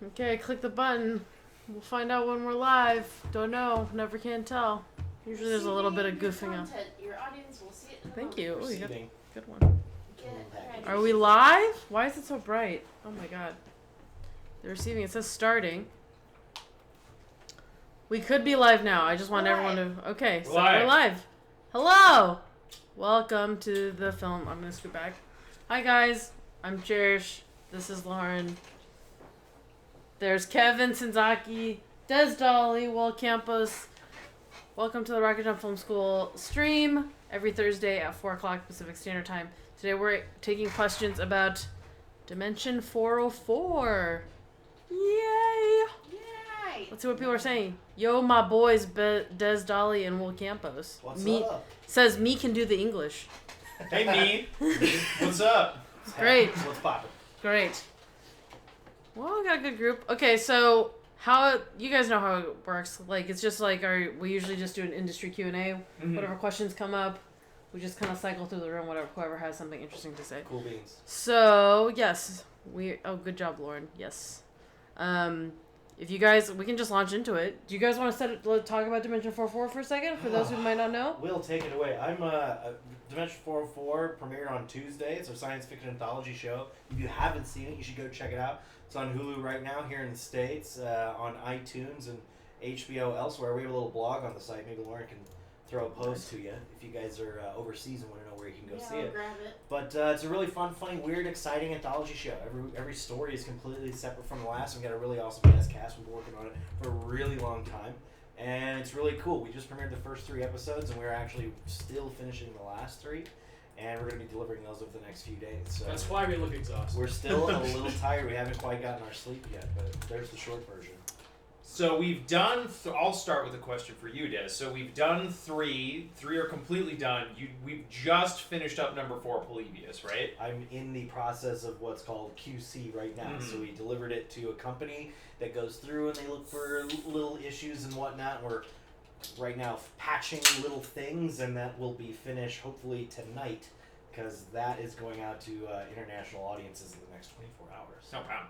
Okay, click the button. We'll find out when we're live. Don't know. Never can tell. Usually there's a little bit of goofing up. Your audience will see it in a Thank moment. you. Oh, you got Receiving. a good one. Get Are we live? Why is it so bright? Oh my god. The receiving. It says starting. We could be live now. I just want everyone to... Okay, so we're live. Hello! Welcome to the film. I'm going to scoot back. Hi guys. I'm Cherish. This is Lauren. There's Kevin Senzaki, Des Dolly, Will Campos. Welcome to the Rocket Jump Film School stream every Thursday at 4 o'clock Pacific Standard Time. Today we're taking questions about Dimension 404. Yay! Yay! Let's see what people are saying. Yo, my boys, Des Dolly and Will Campos. What's up? Says me can do the English. Hey, me. What's up? Great. What's poppin'? Great. Well, we got a good group. Okay, so how you guys know how it works? Like, it's just like we usually just do an industry Q&A. Mm-hmm. Whatever questions come up, we just kind of cycle through the room. Whoever has something interesting to say. Cool beans. So yes, good job, Lauren. Yes. If you guys, we can just launch into it. Do you guys want to talk about Dimension 404 for a second? For those who might not know. We'll take it away. I'm Dimension 404 premiered on Tuesday. It's a science fiction anthology show. If you haven't seen it, you should go check it out. It's on Hulu right now here in the States, on iTunes and HBO elsewhere. We have a little blog on the site. Maybe Lauren can throw a post to you if you guys are overseas and want to know where you can go see it. Grab it. But it's a really fun, funny, weird, exciting anthology show. Every story is completely separate from the last. We've got a really awesome guest cast. We've been working on it for a really long time. And it's really cool. We just premiered the first 3 episodes, and we're actually still finishing the last 3. And we're going to be delivering those over the next few days. So that's why we look exhausted. We're still a little tired. We haven't quite gotten our sleep yet, but there's the short version. So we've done... I'll start with a question for you, Des. So we've done 3. 3 are completely done. We've just finished up number 4, Polybius, right? I'm in the process of what's called QC right now. Mm-hmm. So we delivered it to a company that goes through and they look for little issues and whatnot. We're right now patching little things, and that will be finished hopefully tonight, because that is going out to international audiences in the next 24 hours. Oh, wow.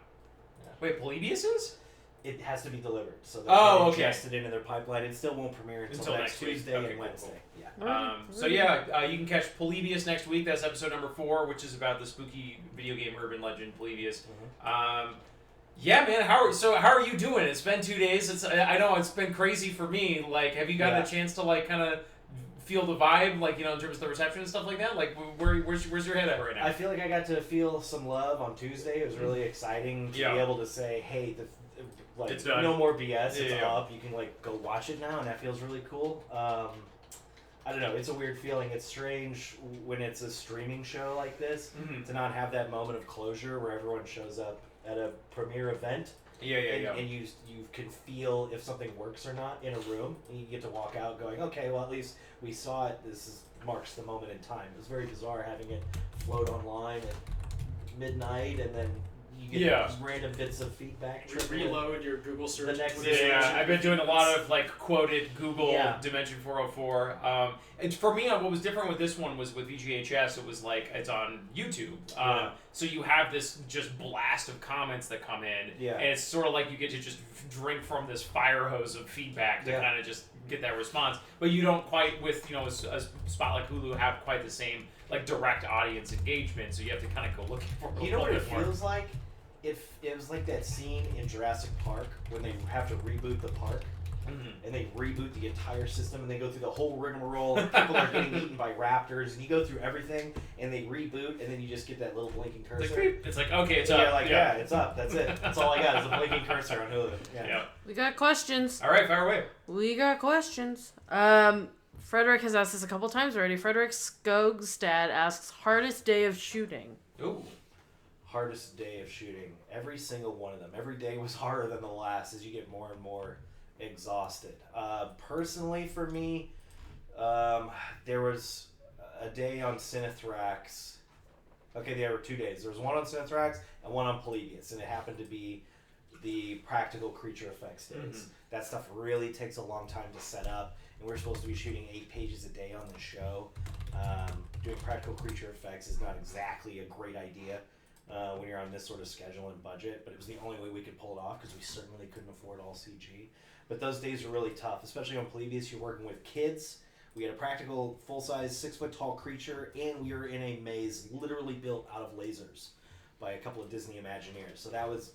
Yeah. Wait, Polybius is? It has to be delivered, so they're ingested into their pipeline. It still won't premiere until next Tuesday and Wednesday. Cool. Yeah. You can catch Polybius next week. That's episode number 4, which is about the spooky video game urban legend Polybius. Mm-hmm. Yeah, man. How are you doing? It's been 2 days. I know it's been crazy for me. Like, have you gotten a chance to kind of feel the vibe, in terms of the reception and stuff like that? Like, where's your head at right now? I feel like I got to feel some love on Tuesday. It was really exciting to be able to say, hey, it's done. No more BS. It's up. You can go watch it now, and that feels really cool. I don't know. It's a weird feeling. It's strange when it's a streaming show like this to not have that moment of closure where everyone shows up at a premiere event. And you can feel if something works or not in a room, and you get to walk out going, okay, well, at least we saw it. Marks the moment in time. It was very bizarre having it float online at midnight, and then you get random bits of feedback. Reload your Google search. The next I've been doing a lot of quoted Google Dimension 404. And for me, what was different with this one was with VGHS, it was it's on YouTube. So you have this just blast of comments that come in, and it's sort of like you get to just drink from this fire hose of feedback to kind of just get that response. But you don't quite, with a spot like Hulu, have quite the same direct audience engagement. So you have to kind of go looking for it. You know what it feels like? It was like that scene in Jurassic Park when they have to reboot the park, and they reboot the entire system, and they go through the whole rigmarole, and people are getting eaten by raptors, and you go through everything, and they reboot, and then you just get that little blinking cursor. It's like, okay, it's up. It's up. That's it. That's all I got is a blinking cursor on Hulu. Yeah. We got questions. All right, fire away. We got questions. Frederick has asked this a couple times already. Frederick Skogstad asks, hardest day of shooting. Ooh. Hardest day of shooting. Every single one of them. Every day was harder than the last as you get more and more exhausted. Personally, for me, there was a day on Cinethrax. Okay, there were 2 days. There was one on Cinethrax and one on Polybius, and it happened to be the practical creature effects days. Mm-hmm. That stuff really takes a long time to set up, and we're supposed to be shooting 8 pages a day on the show. Doing practical creature effects is not exactly a great idea. when you're on this sort of schedule and budget, but it was the only way we could pull it off because we certainly couldn't afford all CG. But those days were really tough, especially on Polybius. You're working with kids. We had a practical, full-size, 6-foot-tall creature, and we were in a maze literally built out of lasers by a couple of Disney Imagineers. So that was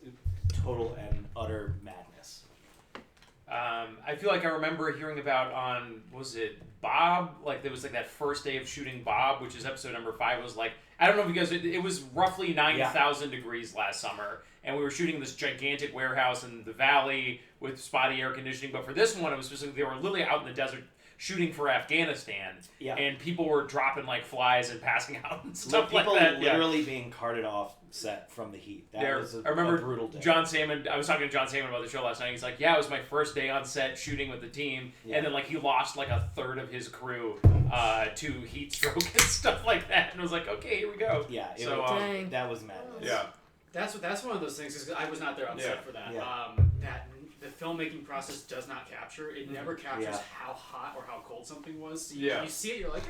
total and utter madness. I feel like I remember hearing about on, was it Bob? Like, there was like that first day of shooting Bob, which is episode number 5, was like, I don't know if you guys, it was roughly 9,000 degrees last summer, and we were shooting this gigantic warehouse in the valley with spotty air conditioning, but for this one, it was specifically, they were literally out in the desert shooting for Afghanistan, and people were dropping like flies and passing out and stuff like that. People literally being carted off set from the heat. That was I remember a brutal day. John Salmon, I was talking to John Salmon about the show last night. He's like, yeah, it was my first day on set shooting with the team, and then like he lost like a third of his crew to heat stroke and stuff like that, and I was like, okay, here we go. Yeah, that was madness. Yeah. That's one of those things, because I was not there on set for that. That the filmmaking process does not capture. It never captures how hot or how cold something was. So you see it, you're like,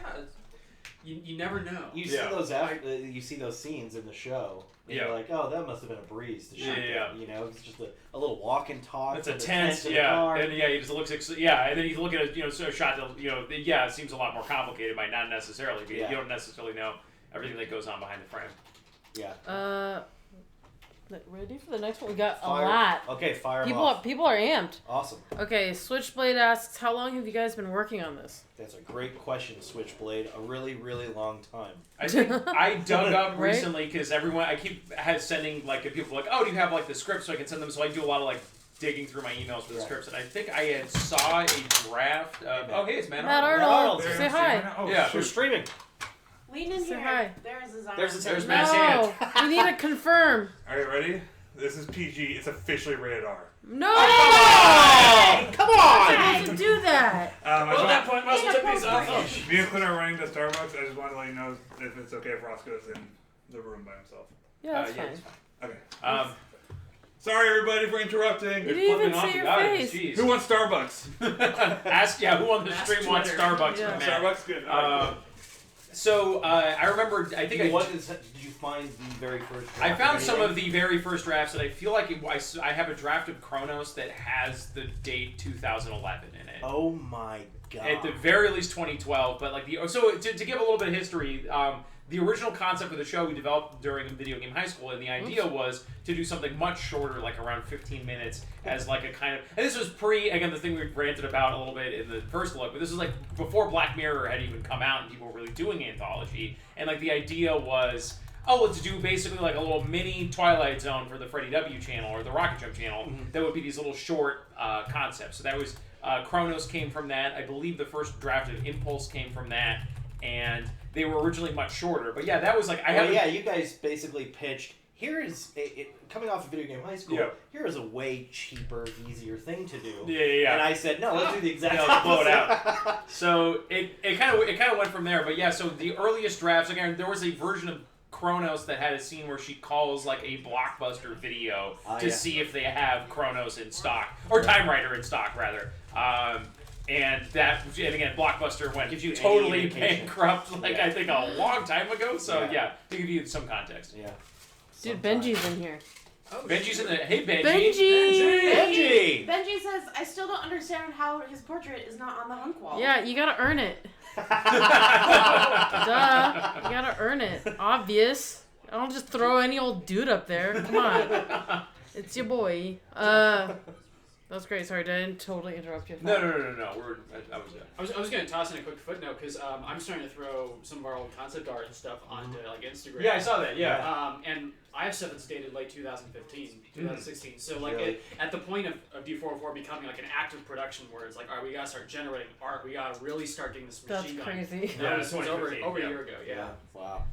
you never know. You see those scenes in the show. And you're like, oh, that must have been a breeze to shoot. You know, it's just a little walk and talk. It's a tense, and he just looks, and then you look at a sort of shot that it seems a lot more complicated by not necessarily. But you don't necessarily know everything that goes on behind the frame. Yeah. Ready for the next one? We got a lot. Okay, fire people are amped. Awesome. Okay, Switchblade asks, how long have you guys been working on this? That's a great question, Switchblade. A really, really long time. I think I dug up recently because I keep sending like people like, oh, do you have like the script so I can send them? So I do a lot of like digging through my emails for the scripts, and I think I saw a draft. Hey, it's Matt Arnold. Say hi. Oh, we're streaming. Lean in here. Hi. There's Matt's hand. We need to confirm. Are you ready? This is PG. It's officially rated R. No! Come on! I'm supposed to do that. At that point, must tip these off. Me and Clint are running to Starbucks. I just wanted to let you know if it's okay if Roscoe's in the room by himself. Yeah, that's fine. It's fine. Okay. Sorry, everybody, for interrupting. You didn't even see your face. Who wants Starbucks? Who on the stream wants Starbucks? Yeah. Starbucks, good. So I remember. Did you find the very first draft? I found some of the very first drafts, and I feel like I have a draft of Chronos that has the date 2011 in it. Oh my god! At the very least 2012, but like to give a little bit of history. The original concept of the show we developed during Video Game High School, and the idea was to do something much shorter, like around 15 minutes, as like a kind of... And this was again, the thing we ranted about a little bit in the first look, but this was like before Black Mirror had even come out and people were really doing anthology. And like the idea was, let's do basically like a little mini Twilight Zone for the Freddie W channel or the Rocket Jump channel. That would be these little short concepts. So that was... Chronos came from that. I believe the first draft of Impulse came from that. And... they were originally much shorter, but that was like you guys basically pitched. Here is coming off of Video Game High School. Here is a way cheaper, easier thing to do. And I said, no, let's do the exact opposite. Blow it out. So it kind of went from there. But so the earliest drafts, again, there was a version of Chronos that had a scene where she calls like a Blockbuster video to see if they have Chronos in stock or Time Rider in stock rather. And again, Blockbuster went totally bankrupt, I think a long time ago. So to give you some context. Yeah. Dude, Benji's in here. Oh, Benji's in the... Hey, Benji! Benji! Benji says, I still don't understand how his portrait is not on the hunk wall. Yeah, you gotta earn it. Duh. You gotta earn it. Obvious. I don't just throw any old dude up there. Come on. It's your boy. That's great. Sorry, did I totally interrupt you? No. I was going to toss in a quick footnote because I'm starting to throw some of our old concept art and stuff onto like Instagram. Yeah, I saw that. Yeah. And I have stuff that's dated late 2015, 2016. So like at the point of D404 becoming like an active production where it's like, all right, we got to start generating art. We got to really start getting this machine going. That's crazy. That was over a year ago. Yeah. Wow.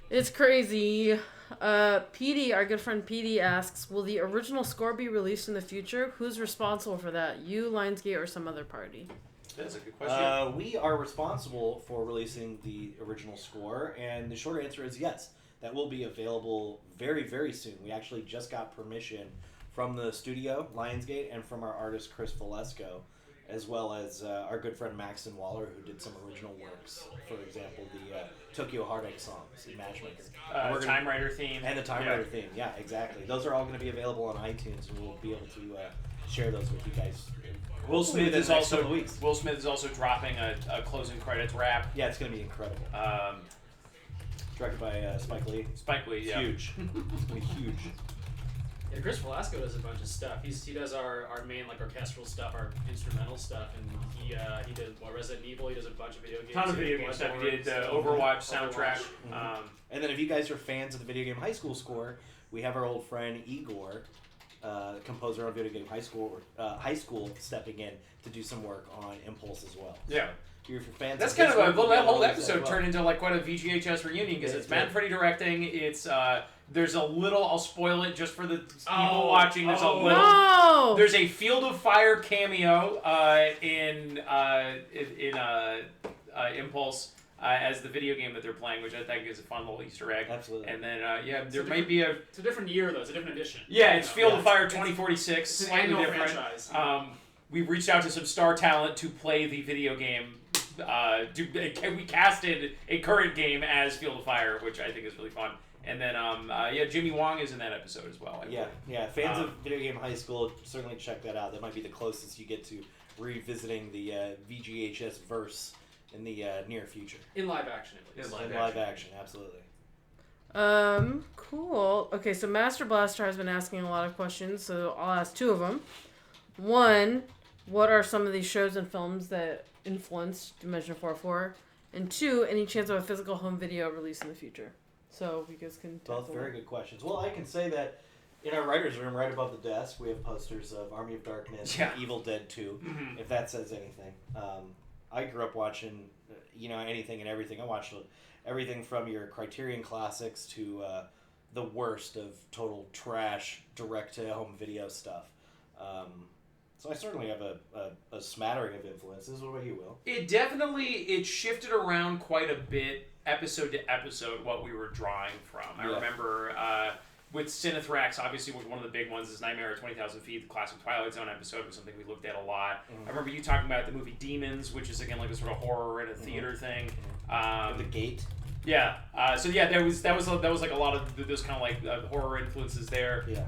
It's crazy. PD, our good friend PD asks, will the original score be released in the future? Who's responsible for that? You, Lionsgate, or some other party? That's a good question. We are responsible for releasing the original score, and the short answer is yes. That will be available very, very soon. We actually just got permission from the studio, Lionsgate, and from our artist, Chris Valesco, as well as our good friend Maxton Waller, who did some original works. For example, the Tokyo Heartache songs in Matchmaker. Time Rider theme. And the Time Rider theme, yeah, exactly. Those are all going to be available on iTunes, and we'll be able to share those with you guys. Will Smith is also dropping a closing credits rap. Yeah, it's going to be incredible. Directed by Spike Lee. Spike Lee, yeah. Huge. It's going to be huge. Yeah, Chris Velasco does a bunch of stuff. He does our main like orchestral stuff, our instrumental stuff, and he did Resident Evil. He does a bunch of video games. Ton of video game stuff. He did Overwatch soundtrack. Mm-hmm. And then if you guys are fans of the video game High School Score, we have our old friend Igor, composer on Video Game High School, stepping in to do some work on Impulse as well. Yeah. If you're fans That's kind of that whole episode turned into like quite a VGHS reunion because it's Matt and Freddie directing. It's there's a little. I'll spoil it just for the people watching. There's a little. No! There's a Field of Fire cameo in Impulse. As the video game that they're playing, which I think is a fun little Easter egg. Absolutely. And then, there might be It's a different year, though. It's a different edition. Yeah, it's Field of Fire 2046. It's an annual franchise. We've reached out to some star talent to play the video game. We casted a current game as Field of Fire, which I think is really fun. And then, Jimmy Wong is in that episode as well. Yeah. Fans of Video Game High School, certainly check that out. That might be the closest you get to revisiting the VGHS verse in the near future. In live action, at least. In live action, absolutely. Cool. Okay, so Master Blaster has been asking a lot of questions, so I'll ask two of them. One, what are some of these shows and films that influenced Dimension 404? And two, any chance of a physical home video release in the future? So you guys can both very good questions. Well, I can say that in our writer's room, right above the desk, we have posters of Army of Darkness and Evil Dead 2, if that says anything. I grew up watching, anything and everything. I watched everything from your Criterion Classics to the worst of total trash direct-to-home video stuff. So I certainly have a smattering of influences. What about you, Will? It shifted around quite a bit, episode to episode, what we were drawing from. I remember with Cinethrax, obviously one of the big ones is Nightmare at 20,000 Feet. The classic Twilight Zone episode was something we looked at a lot. I remember you talking about the movie Demons, which is again like a sort of horror in a theater thing. The Gate. Yeah. That was like a lot of those kind of like horror influences there. Yeah.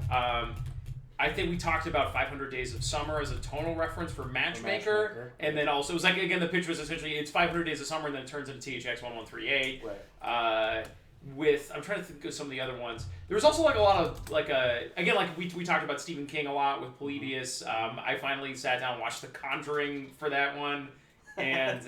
I think we talked about 500 Days of Summer as a tonal reference for Matchmaker. And then also, it was like, again, the pitch was essentially, it's 500 Days of Summer, and then it turns into THX 1138. Right. I'm trying to think of some of the other ones. There was also like a lot of, again, like we talked about Stephen King a lot with Polybius. I finally sat down and watched The Conjuring for that one. And,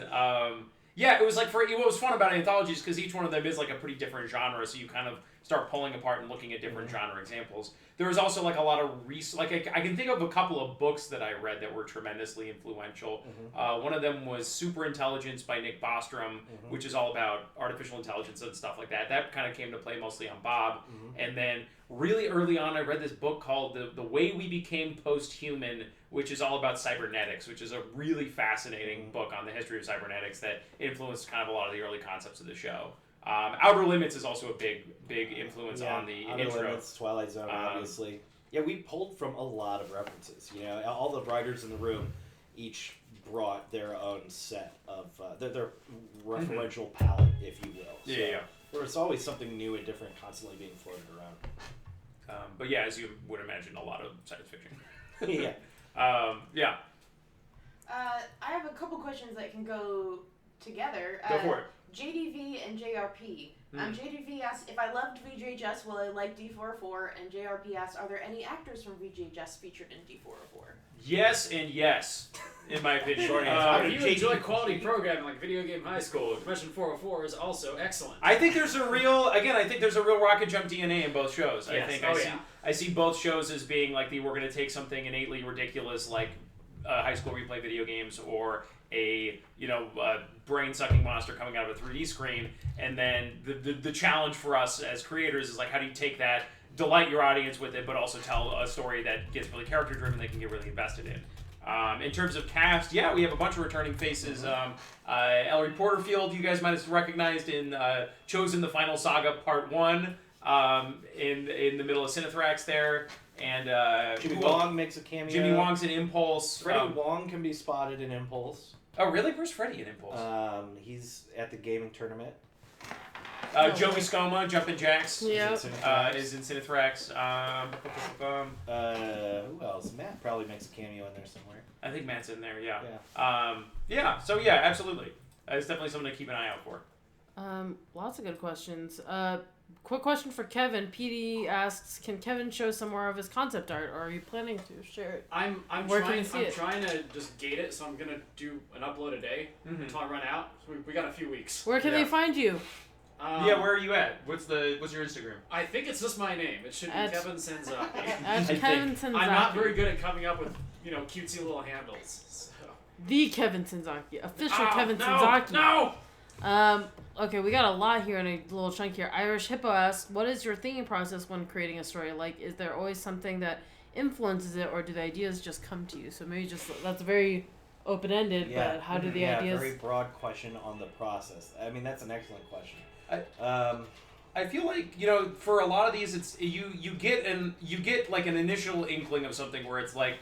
it was like, what was fun about anthologies, because each one of them is like a pretty different genre, so you kind of start pulling apart and looking at different genre examples. There was also like a lot of I can think of a couple of books that I read that were tremendously influential. One of them was Super Intelligence by Nick Bostrom, which is all about artificial intelligence and stuff like that. That kind of came to play mostly on Bob. And then really early on, I read this book called The Way We Became Post-Human, which is all about cybernetics, which is a really fascinating book on the history of cybernetics that influenced kind of a lot of the early concepts of the show. Outer Limits is also a big influence on the Outer intro. Limits, Twilight Zone, obviously. Yeah, we pulled from a lot of references. All the writers in the room each brought their own set of their referential palette, if you will. So there's always something new and different constantly being floated around. But yeah, as you would imagine, a lot of science fiction. I have a couple questions that can go together. Go for it. JDV and JRP. JDV asked, if I loved VGHS, will I like D404? And JRP asked, are there any actors from VGHS featured in D404? Yes and yes, in my opinion. If you enjoy quality programming like Video Game High School, Dimension 404 is also excellent. I think there's a real rocket jump DNA in both shows. Yes. I see both shows as being like we're going to take something innately ridiculous like high school replay video games or a brain-sucking monster coming out of a 3D screen, and then the challenge for us as creators is like, how do you take that, delight your audience with it, but also tell a story that gets really character-driven, they can get really invested in. In terms of cast, we have a bunch of returning faces. Ellery Porterfield, you guys might have recognized in Chosen the Final Saga Part 1, in the middle of Cinethrax there. And Jimmy Wong makes a cameo. Jimmy Wong's in Impulse. Freddie Wong can be spotted in Impulse. Oh, really? Where's Freddie in Impulse? He's at the gaming tournament. Joey Scoma, Jumpin' Jacks, yep. is in Cinethrax. Who else? Matt probably makes a cameo in there somewhere. I think Matt's in there, yeah. So, absolutely. It's definitely something to keep an eye out for. Lots of good questions. Quick question for Kevin. PD asks, can Kevin show some more of his concept art, or are you planning to share it? I'm trying to just gate it, so I'm going to do an upload a day until I run out. So we got a few weeks. Where can they find you? Where are you at? What's your Instagram? I think it's just my name. It should be Kevin Senzaki. Kevin Senzaki. I'm not very good at coming up with, cutesy little handles. So. The Kevin Senzaki. Official Kevin Senzaki. No! Okay, we got a lot here in a little chunk here. Irish Hippo asks, what is your thinking process when creating a story? Like, is there always something that influences it, or do the ideas just come to you? So maybe that's very open-ended, but how do the ideas... very broad question on the process. I mean, that's an excellent question. I feel like, for a lot of these, it's you get like an initial inkling of something where it's like,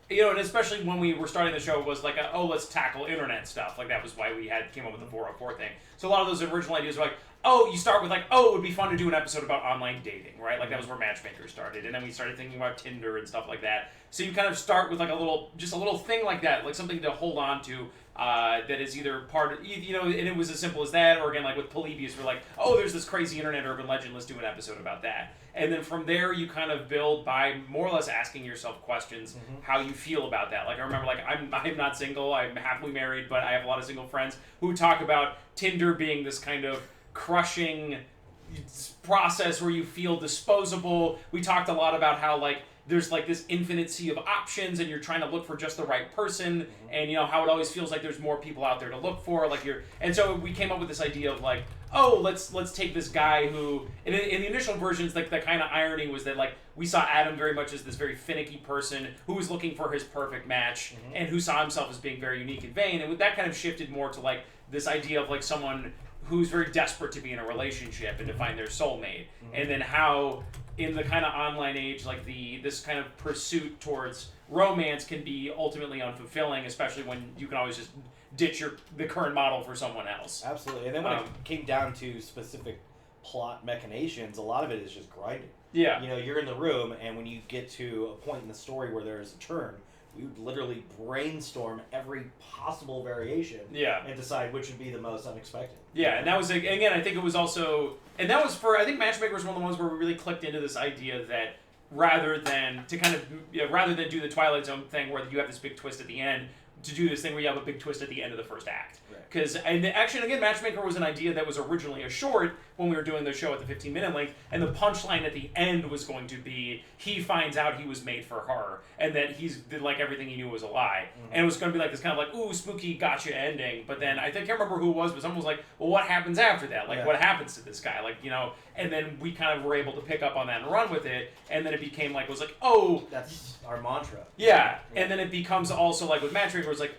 and especially when we were starting the show, it was like, let's tackle internet stuff. Like, that was why we came up with the 404 thing. So a lot of those original ideas were like, you start with like, it would be fun to do an episode about online dating, right? Like, that was where Matchmaker started. And then we started thinking about Tinder and stuff like that. So you kind of start with like a little thing like that, like something to hold on to. That is either part of, and it was as simple as that, or again, like with Polybius, we're like, there's this crazy internet urban legend, let's do an episode about that. And then from there, you kind of build by more or less asking yourself questions, how you feel about that. Like, I remember, like, I'm not single, I'm happily married, but I have a lot of single friends who talk about Tinder being this kind of crushing process where you feel disposable. We talked a lot about how, like, there's like this infinite sea of options, and you're trying to look for just the right person, and how it always feels like there's more people out there to look for. And so we came up with this idea of like, let's take this guy who, in the initial versions, like the kind of irony was that like we saw Adam very much as this very finicky person who was looking for his perfect match, and who saw himself as being very unique and vain, and that kind of shifted more to like this idea of like someone who's very desperate to be in a relationship and to find their soulmate, and then how in the kind of online age, like this kind of pursuit towards romance can be ultimately unfulfilling, especially when you can always just ditch the current model for someone else. Absolutely. And then when it came down to specific plot machinations, a lot of it is just grinding. Yeah. You're in the room, and when you get to a point in the story where there's a turn, we would literally brainstorm every possible variation and decide which would be the most unexpected. Yeah, and that was, again, I think it was also, and that was I think Matchmaker was one of the ones where we really clicked into this idea that rather than do the Twilight Zone thing where you have this big twist at the end, to do this thing where you have a big twist at the end of the first act. Because, and actually, again, Matchmaker was an idea that was originally a short when we were doing the show at the 15-minute length, and the punchline at the end was going to be, he finds out he was made for her, and that like everything he knew was a lie. And it was going to be like this kind of like, ooh, spooky gotcha ending. But then, I can't remember who it was, but someone was like, well, what happens after that? Like, what happens to this guy? Like, and then we kind of were able to pick up on that and run with it, and then it became like, that's our mantra. Yeah, and then it becomes also like with Matchmaker, it's like,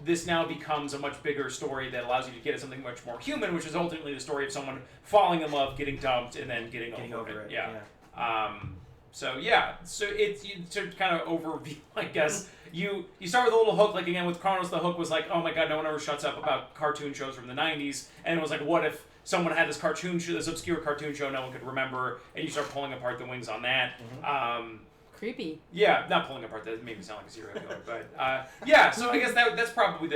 this now becomes a much bigger story that allows you to get at something much more human, which is ultimately the story of someone falling in love, getting dumped, and then getting over it. Yeah. So it's to kind of overview, I guess. You start with a little hook, like again with Chronos, the hook was like, oh my god, no one ever shuts up about cartoon shows from the 90s, and it was like, what if someone had this cartoon show, this obscure cartoon show no one could remember, and you start pulling apart the wings on that. Creepy. Yeah, not pulling apart. That made me sound like a serial killer, but so I guess that's probably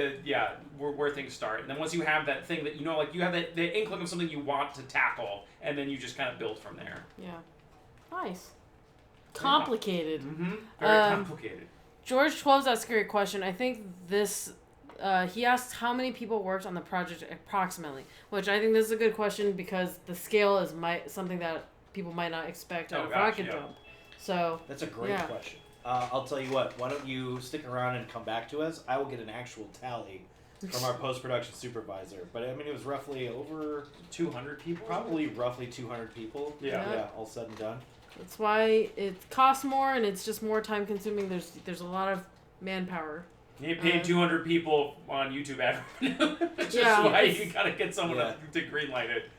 where things start. And then once you have that thing that like you have the inkling of something you want to tackle, and then you just kind of build from there. Yeah, nice. Complicated. Very complicated. George 12's asked a great question. I think this. He asked how many people worked on the project approximately, which I think this is a good question because the scale is something that people might not expect out of Rocket Jump. So that's a great question. I'll tell you what. Why don't you stick around and come back to us? I will get an actual tally from our post-production supervisor. But I mean, it was roughly over 200 people. Probably roughly 200 people. Yeah. All said and done. That's why it costs more and it's just more time-consuming. There's a lot of manpower. You paid 200 people on YouTube ad revenue. Which is why you gotta get someone to greenlight it.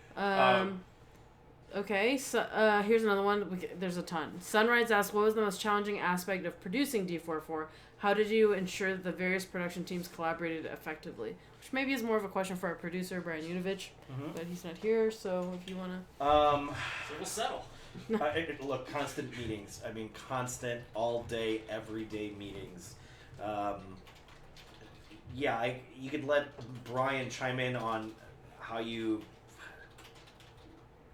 Okay, so here's another one. There's a ton. Sunrise asks, what was the most challenging aspect of producing D44? How did you ensure that the various production teams collaborated effectively? Which maybe is more of a question for our producer, Brian Unovich, but he's not here, so if you want to... So we'll settle. Look, constant meetings. I mean, constant, all day, every day meetings. You could let Brian chime in on how you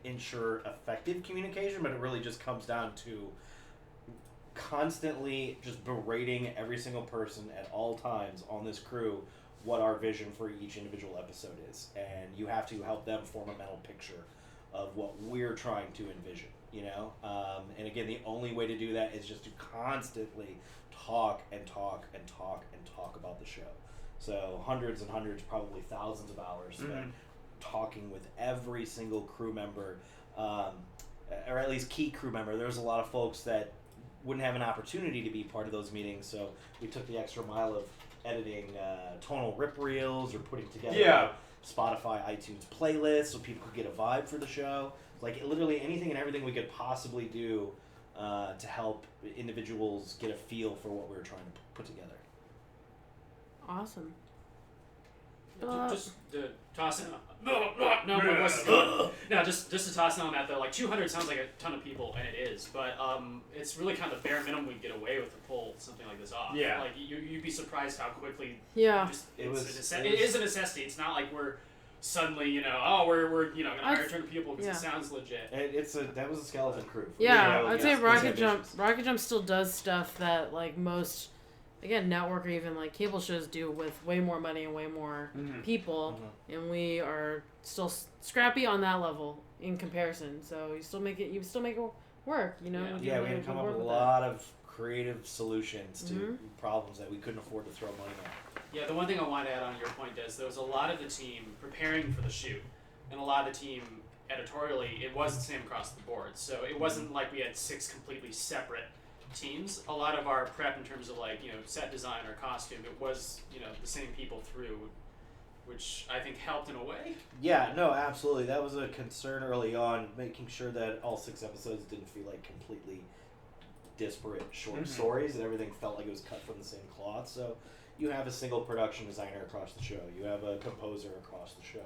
ensure effective communication, but it really just comes down to constantly just berating every single person at all times on this crew what our vision for each individual episode is, and you have to help them form a mental picture of what we're trying to envision, you know. And again, the only way to do that is just to constantly talk about the show. So hundreds and hundreds, probably thousands of hours spent talking with every single crew member, or at least key crew member. There was a lot of folks that wouldn't have an opportunity to be part of those meetings, so we took the extra mile of editing tonal rip reels or putting together Spotify, iTunes playlists so people could get a vibe for the show. Like literally anything and everything we could possibly do to help individuals get a feel for what we were trying to put together. Awesome. Just to toss in. Just to toss in on that though, like 200 sounds like a ton of people, and it is, but it's really kind of the bare minimum we get away with to pull something like this off. Yeah. Like you'd be surprised how quickly. Yeah. It is a necessity. It's not like we're suddenly, we're gonna hire a ton of people because it sounds legit. That was a skeleton crew. I'd say Rocket Jump still does stuff that like most. Again, network or even like cable shows do with way more money and way more people, and we are still scrappy on that level in comparison. So you still make it work, you know. Yeah, we had to come up with a lot of creative solutions to problems that we couldn't afford to throw money at. Yeah, the one thing I want to add on your point is there was a lot of the team preparing for the shoot, and a lot of the team editorially, it was the same across the board. So it wasn't like we had 6 completely separate teams. A lot of our prep in terms of set design or costume, it was the same people through, which I think helped in a way. Yeah, no, absolutely. That was a concern early on, making sure that all 6 episodes didn't feel like completely disparate short stories, and everything felt like it was cut from the same cloth. So you have a single production designer across the show. You have a composer across the show.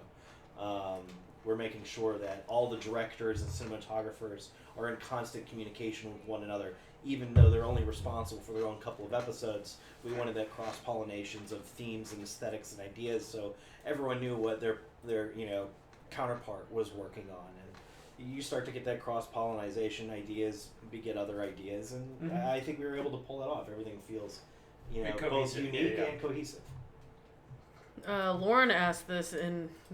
We're making sure that all the directors and cinematographers are in constant communication with one another. Even though they're only responsible for their own couple of episodes, we wanted that cross-pollinations of themes and aesthetics and ideas, so everyone knew what their counterpart was working on. And you start to get that cross-pollination, ideas beget other ideas, and I think we were able to pull it off. Everything feels, both unique and cohesive. Lauren asked this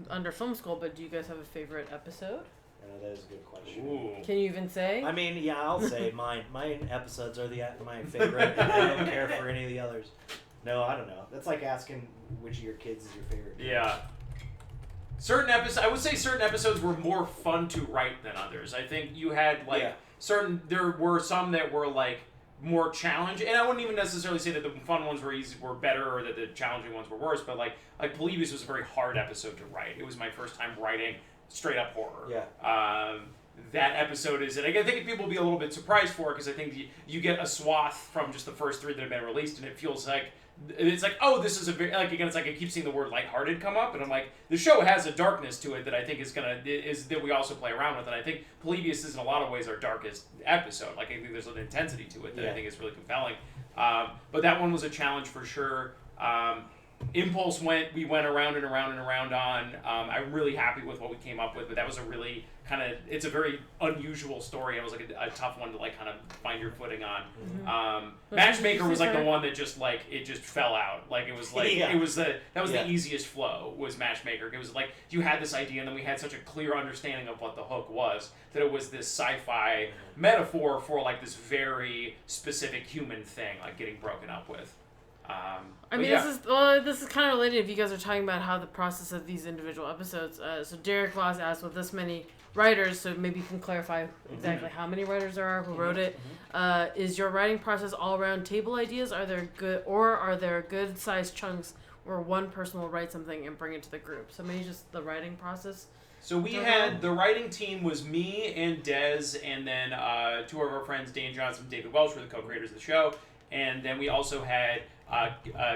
under film school, but do you guys have a favorite episode? That is a good question. Ooh. Can you even say? I mean, yeah, I'll say mine. My episodes are my favorite, and I don't care for any of the others. No, I don't know. That's like asking which of your kids is your favorite. Yeah. I would say certain episodes were more fun to write than others. I think you had there were some that were more challenging, and I wouldn't even necessarily say that the fun ones were better or that the challenging ones were worse, but like Polybius was a very hard episode to write. It was my first time writing straight up horror. Yeah. That episode is, and I think people will be a little bit surprised for it because I think you get a swath from just the first 3 that have been released, and it feels like it's like, oh, this is a very again, it's like I keep seeing the word lighthearted come up, and I'm like, the show has a darkness to it that I think is that we also play around with, and I think Polybius is in a lot of ways our darkest episode. Like I think there's an intensity to it that I think is really compelling. But that one was a challenge for sure. Impulse we went around and around and around on. I'm really happy with what we came up with, but that was a really it's a very unusual story. It was like a tough one to kind of find your footing on. Matchmaker was the one that just it just fell out. It was that was the easiest flow was Matchmaker. It was you had this idea and then we had such a clear understanding of what the hook was that it was this sci-fi metaphor for this very specific human thing getting broken up with. This is kind of related if you guys are talking about how the process of these individual episodes. So Derek Voss asked with this many writers, so maybe you can clarify exactly how many writers there are, who wrote it. Is your writing process all around table ideas? Are there good sized chunks where one person will write something and bring it to the group? So maybe just the writing process So we had, the writing team was me and Dez, and then 2 of our friends, Dane Johnson and David Welch, were the co-creators of the show. And then we also had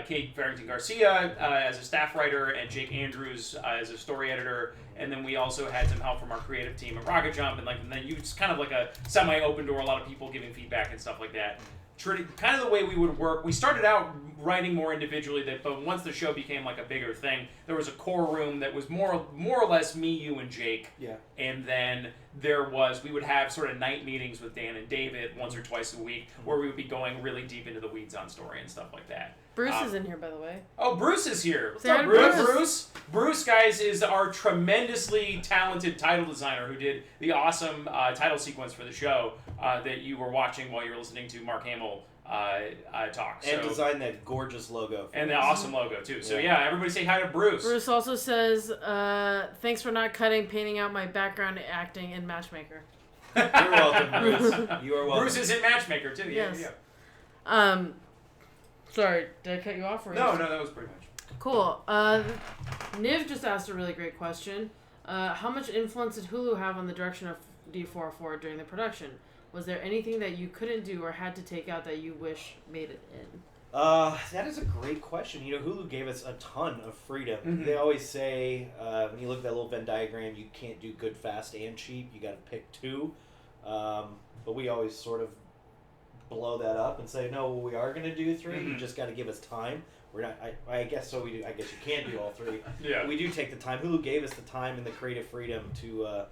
Kate Farrington-Garcia as a staff writer, and Jake Andrews as a story editor. And then we also had some help from our creative team at Rocket Jump, and then you just kind of like a semi-open door, a lot of people giving feedback and stuff like that. Kind of the way we would work. We started out writing more individually, but once the show became like a bigger thing, there was a core room that was more or less me, you, and Jake. Yeah. And then we would have sort of night meetings with Dan and David once or twice a week, where we would be going really deep into the weeds on story and stuff like that. Bruce is in here, by the way. Oh, Bruce is here. What's up, Bruce? Bruce, guys, is our tremendously talented title designer who did the awesome title sequence for the show that you were watching while you were listening to Mark Hamill talk. And designed that gorgeous logo. And the awesome logo, too. So, yeah, everybody say hi to Bruce. Bruce also says, thanks for not painting out my background acting in Matchmaker. You're welcome, Bruce. You are welcome. Bruce is in Matchmaker, too. Yes. Yeah. Sorry, did I cut you off? No, that was pretty much. Cool. Niv just asked a really great question. How much influence did Hulu have on the direction of D404 during the production? Was there anything that you couldn't do or had to take out that you wish made it in? That is a great question. Hulu gave us a ton of freedom. Mm-hmm. They always say, when you look at that little Venn diagram, you can't do good, fast, and cheap. You got to pick 2. But we always sort of blow that up and say, no, we are going to do 3. Mm-hmm. You just got to give us time. We're not. I guess so. We do. I guess you can't do all 3. Yeah. But we do take the time. Hulu gave us the time and the creative freedom to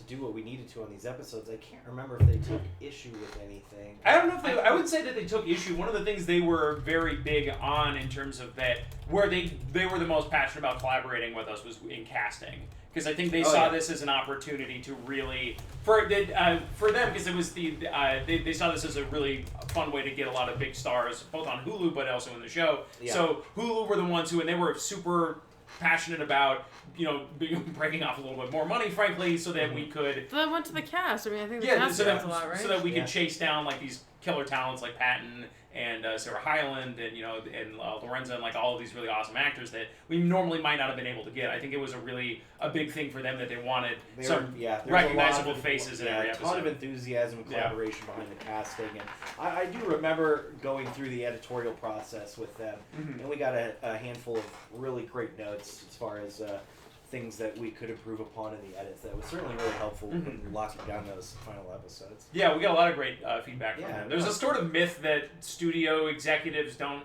do what we needed to on these episodes. I can't remember if they took issue with anything. I don't know if I would say that they took issue. One of the things they were very big on in terms of that, where they were the most passionate about collaborating with us, was in casting. Because I think they saw this as an opportunity to really, for them, because it was they saw this as a really fun way to get a lot of big stars, both on Hulu but also in the show. Yeah. So Hulu were the ones who, and they were super passionate about, breaking off a little bit more money, frankly, so that we could. So that went to the cast. I mean, I think the cast does a lot, right? So that we could chase down like these killer talents like Patton and Sarah Hyland and Lorenza and like all of these really awesome actors that we normally might not have been able to get. I think it was a big thing for them that they wanted some recognizable faces in every episode. A ton of enthusiasm and collaboration behind the casting, and I do remember going through the editorial process with them, and we got a handful of really great notes as far as things that we could improve upon in the edits. That was certainly really helpful in locking down those final episodes. Yeah, we got a lot of great feedback from them. There's a sort of myth that studio executives don't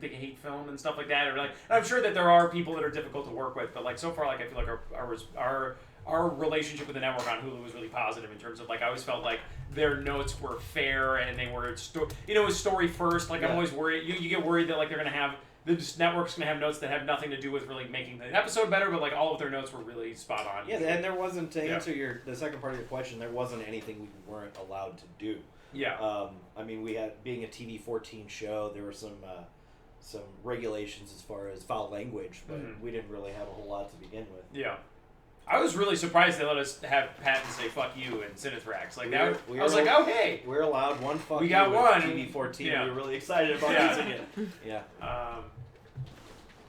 they hate film and stuff like that, or like. And I'm sure that there are people that are difficult to work with, but like so far, like I feel like our relationship with the network on Hulu was really positive in terms of like I always felt like their notes were fair and they were it was story first. Like I'm always worried. You get worried that like they're gonna have. The network's going to have notes that have nothing to do with really making the episode better, but like all of their notes were really spot on. Yeah, and there wasn't, to answer the second part of your question, there wasn't anything we weren't allowed to do. Yeah. I mean, we had, being a TV-14 show, there were some regulations as far as foul language, but we didn't really have a whole lot to begin with. Yeah. I was really surprised they let us have Patton say "fuck you" and Cinethrax. Like I was like, oh hey, we're allowed one fuck. We got one. TV-14. Yeah. We were really excited about using it. Yeah.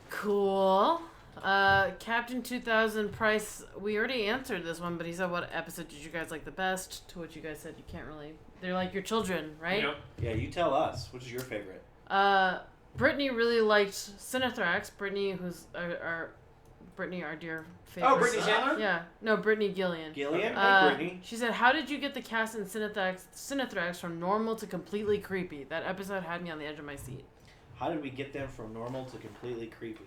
Cool. Captain 2000 Price. We already answered this one, but he said, "What episode did you guys like the best?" To which you guys said you can't really. They're like your children, right? Yep. Yeah. You tell us. Which is your favorite? Brittany really liked Cinethrax. Brittany, who's our dear favorite. Oh, Brittany Sandler? Yeah. No, Brittany Gillian. Gillian? Hey, Brittany. She said, how did you get the cast in Cinethrax from normal to completely creepy? That episode had me on the edge of my seat. How did we get them from normal to completely creepy?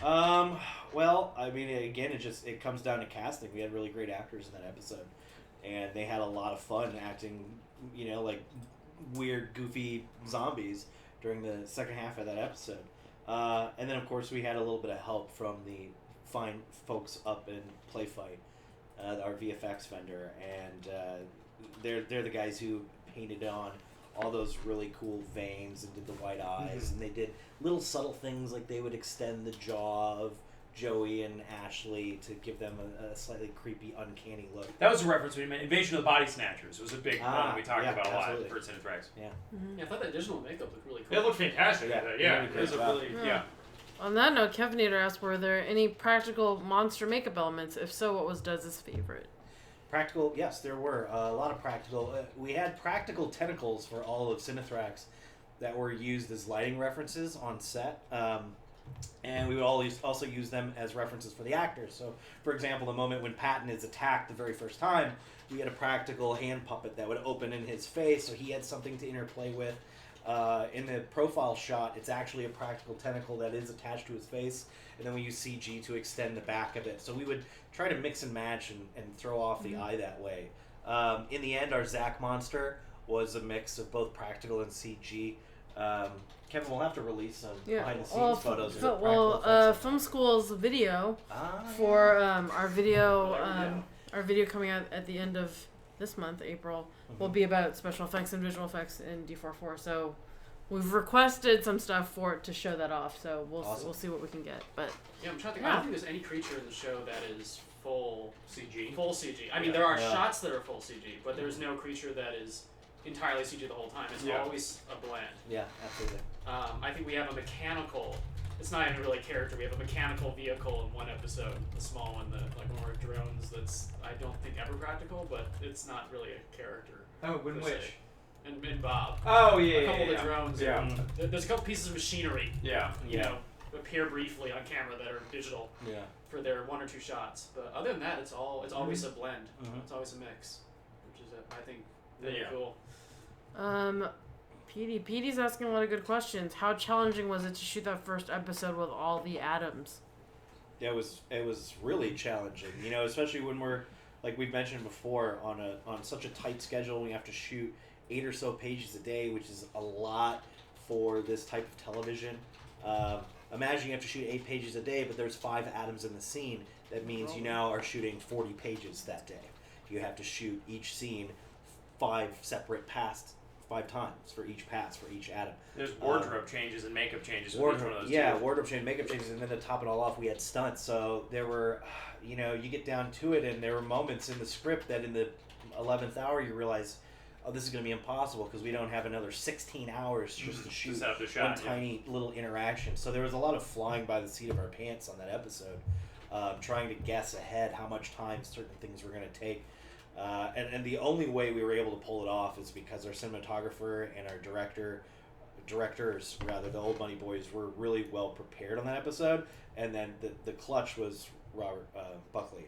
Well, I mean, again, it comes down to casting. We had really great actors in that episode. And they had a lot of fun acting, like weird, goofy zombies during the second half of that episode. And then, of course, we had a little bit of help from the fine folks up in Playfight, our VFX vendor, and they're the guys who painted on all those really cool veins and did the white eyes, and they did little subtle things like they would extend the jaw of Joey and Ashley to give them a slightly creepy, uncanny look. That was a reference we made. Invasion of the Body Snatchers was a big one we talked about a lot for Cinethrax. Yeah. I thought that digital makeup looked really cool. It looked fantastic. Yeah. It was a really On that note, Kevin Nader asked, were there any practical monster makeup elements? If so, what was Dez's favorite? Practical, yes, there were a lot of practical. We had practical tentacles for all of Cinethrax that were used as lighting references on set. And we would also use them as references for the actors. So, for example, the moment when Patton is attacked the very first time, we had a practical hand puppet that would open in his face, so he had something to interplay with. In the profile shot, it's actually a practical tentacle that is attached to his face, and then we use CG to extend the back of it. So we would try to mix and match and throw off the eye that way. In the end, our Zack monster was a mix of both practical and CG. Kevin, we'll have to release some behind-the-scenes photos. Film School's video for our video coming out at the end of this month, April, will be about special effects and visual effects in D44. So we've requested some stuff for it to show that off. So we'll see what we can get. But I'm trying to think. I don't think there's any creature in the show that is full CG. Full CG. I mean, there are shots that are full CG, but there's no creature that is entirely CG the whole time. It's always a blend. Yeah, absolutely. I think we have a mechanical. It's not even really a character. We have a mechanical vehicle in one episode, the small one, like one of our drones. That's I don't think ever practical, but it's not really a character. Oh, in which? In Bob. Oh yeah. A couple of the drones. Yeah. There's a couple pieces of machinery. Yeah. You know, appear briefly on camera that are digital. Yeah. For their one or two shots, but other than that, it's always a blend. It's always a mix, which is I think really cool. Petey's asking a lot of good questions. How challenging was it to shoot that first episode with all the atoms? It was really challenging, especially when we're, like we've mentioned before, on such a tight schedule. We have to shoot 8 or so pages a day, which is a lot for this type of television. Imagine you have to shoot 8 pages a day, but there's 5 atoms in the scene. That means you now are shooting 40 pages that day. You have to shoot each scene 5 separate passes. 5 times for each pass, for each atom. There's wardrobe changes and makeup changes. Wardrobe change, makeup changes, and then to top it all off, we had stunts. So there were, you get down to it, and there were moments in the script that in the 11th hour you realize, oh, this is going to be impossible because we don't have another 16 hours just to shoot one tiny little interaction. So there was a lot of flying by the seat of our pants on that episode, trying to guess ahead how much time certain things were going to take. And the only way we were able to pull it off is because our cinematographer and our directors, the Old Money Boys, were really well prepared on that episode. And then the clutch was Robert Buckley,